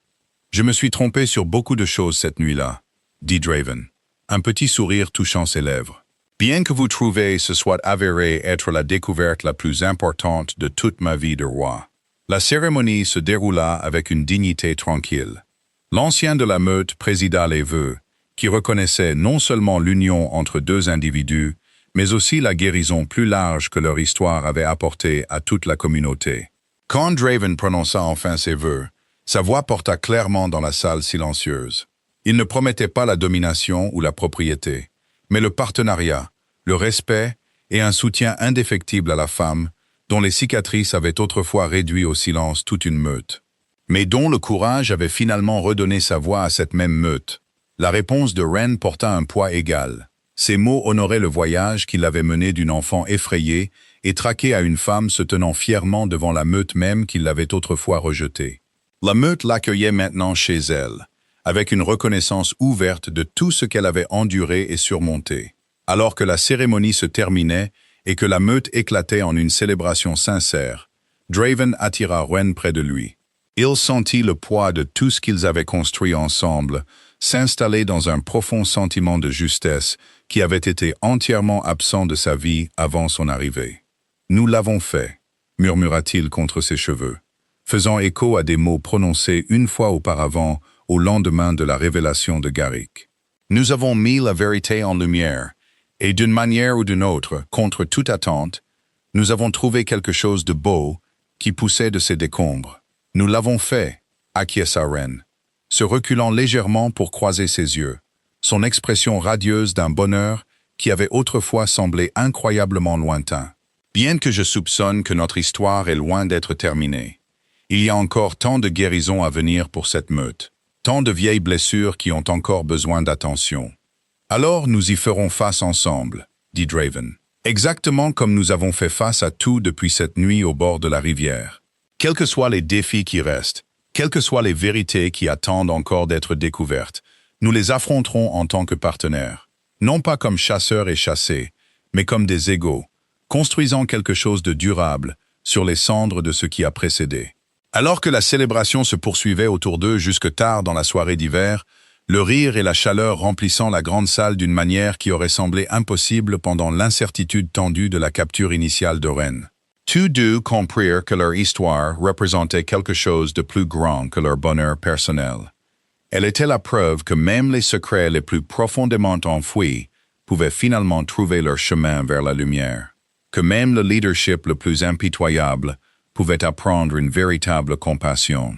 Je me suis trompé sur beaucoup de choses cette nuit-là, » dit Draven, un petit sourire touchant ses lèvres. « Bien que vous trouviez ce soit avéré être la découverte la plus importante de toute ma vie de roi. » La cérémonie se déroula avec une dignité tranquille. L'ancien de la meute présida les vœux, qui reconnaissaient non seulement l'union entre deux individus, mais aussi la guérison plus large que leur histoire avait apportée à toute la communauté. Quand Draven prononça enfin ses vœux, sa voix porta clairement dans la salle silencieuse. Il ne promettait pas la domination ou la propriété, mais le partenariat, le respect et un soutien indéfectible à la femme, dont les cicatrices avaient autrefois réduit au silence toute une meute. Mais dont le courage avait finalement redonné sa voix à cette même meute. La réponse de Ren porta un poids égal. Ces mots honoraient le voyage qu'il avait mené d'une enfant effrayée et traquée à une femme se tenant fièrement devant la meute même qui l'avait autrefois rejetée. La meute l'accueillait maintenant chez elle, avec une reconnaissance ouverte de tout ce qu'elle avait enduré et surmonté. Alors que la cérémonie se terminait et que la meute éclatait en une célébration sincère, Draven attira Ren près de lui. Il sentit le poids de tout ce qu'ils avaient construit ensemble s'installer dans un profond sentiment de justesse qui avait été entièrement absent de sa vie avant son arrivée. « Nous l'avons fait », murmura-t-il contre ses cheveux, faisant écho à des mots prononcés une fois auparavant au lendemain de la révélation de Garrick. « Nous avons mis la vérité en lumière, et d'une manière ou d'une autre, contre toute attente, nous avons trouvé quelque chose de beau qui poussait de ces décombres. Nous l'avons fait, acquiesça Ren, se reculant légèrement pour croiser ses yeux, son expression radieuse d'un bonheur qui avait autrefois semblé incroyablement lointain. Bien que je soupçonne que notre histoire est loin d'être terminée, il y a encore tant de guérisons à venir pour cette meute, tant de vieilles blessures qui ont encore besoin d'attention. Alors nous y ferons face ensemble, dit Draven, exactement comme nous avons fait face à tout depuis cette nuit au bord de la rivière. Quels que soient les défis qui restent, quelles que soient les vérités qui attendent encore d'être découvertes, nous les affronterons en tant que partenaires, non pas comme chasseurs et chassés, mais comme des égaux, construisant quelque chose de durable sur les cendres de ce qui a précédé. Alors que la célébration se poursuivait autour d'eux jusque tard dans la soirée d'hiver, le rire et la chaleur remplissant la grande salle d'une manière qui aurait semblé impossible pendant l'incertitude tendue de la capture initiale de Ren. Tous deux comprirent que leur histoire représentait quelque chose de plus grand que leur bonheur personnel. Elle était la preuve que même les secrets les plus profondément enfouis pouvaient finalement trouver leur chemin vers la lumière, que même le leadership le plus impitoyable pouvait apprendre une véritable compassion,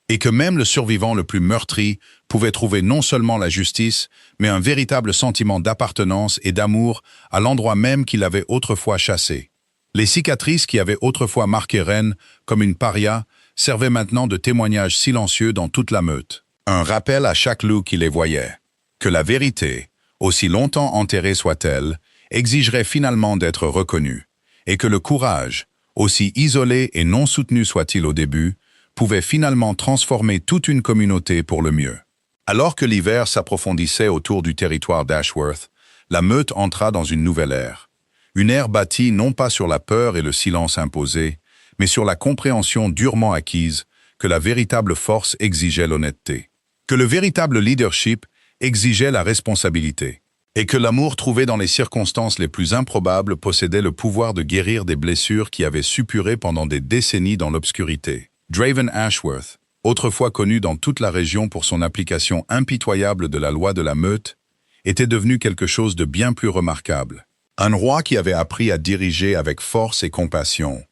et que même le survivant le plus meurtri pouvait trouver non seulement la justice, mais un véritable sentiment d'appartenance et d'amour à l'endroit même qu'il avait autrefois chassé. Les cicatrices qui avaient autrefois marqué Ren comme une paria servaient maintenant de témoignage silencieux dans toute la meute. Un rappel à chaque loup qui les voyait, que la vérité, aussi longtemps enterrée soit-elle, exigerait finalement d'être reconnue, et que le courage, aussi isolé et non soutenu soit-il au début, pouvait finalement transformer toute une communauté pour le mieux. Alors que l'hiver s'approfondissait autour du territoire d'Ashworth, la meute entra dans une nouvelle ère. Une ère bâtie non pas sur la peur et le silence imposé, mais sur la compréhension durement acquise que la véritable force exigeait l'honnêteté, que le véritable leadership exigeait la responsabilité, et que l'amour trouvé dans les circonstances les plus improbables possédait le pouvoir de guérir des blessures qui avaient suppuré pendant des décennies dans l'obscurité. Draven Ashworth, autrefois connu dans toute la région pour son application impitoyable de la loi de la meute, était devenu quelque chose de bien plus remarquable. Un roi qui avait appris à diriger avec force et compassion,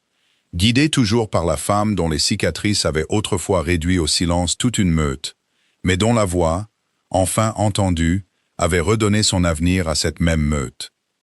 guidé toujours par la femme dont les cicatrices avaient autrefois réduit au silence toute une meute, mais dont la voix, enfin entendue, avait redonné son avenir à cette même meute.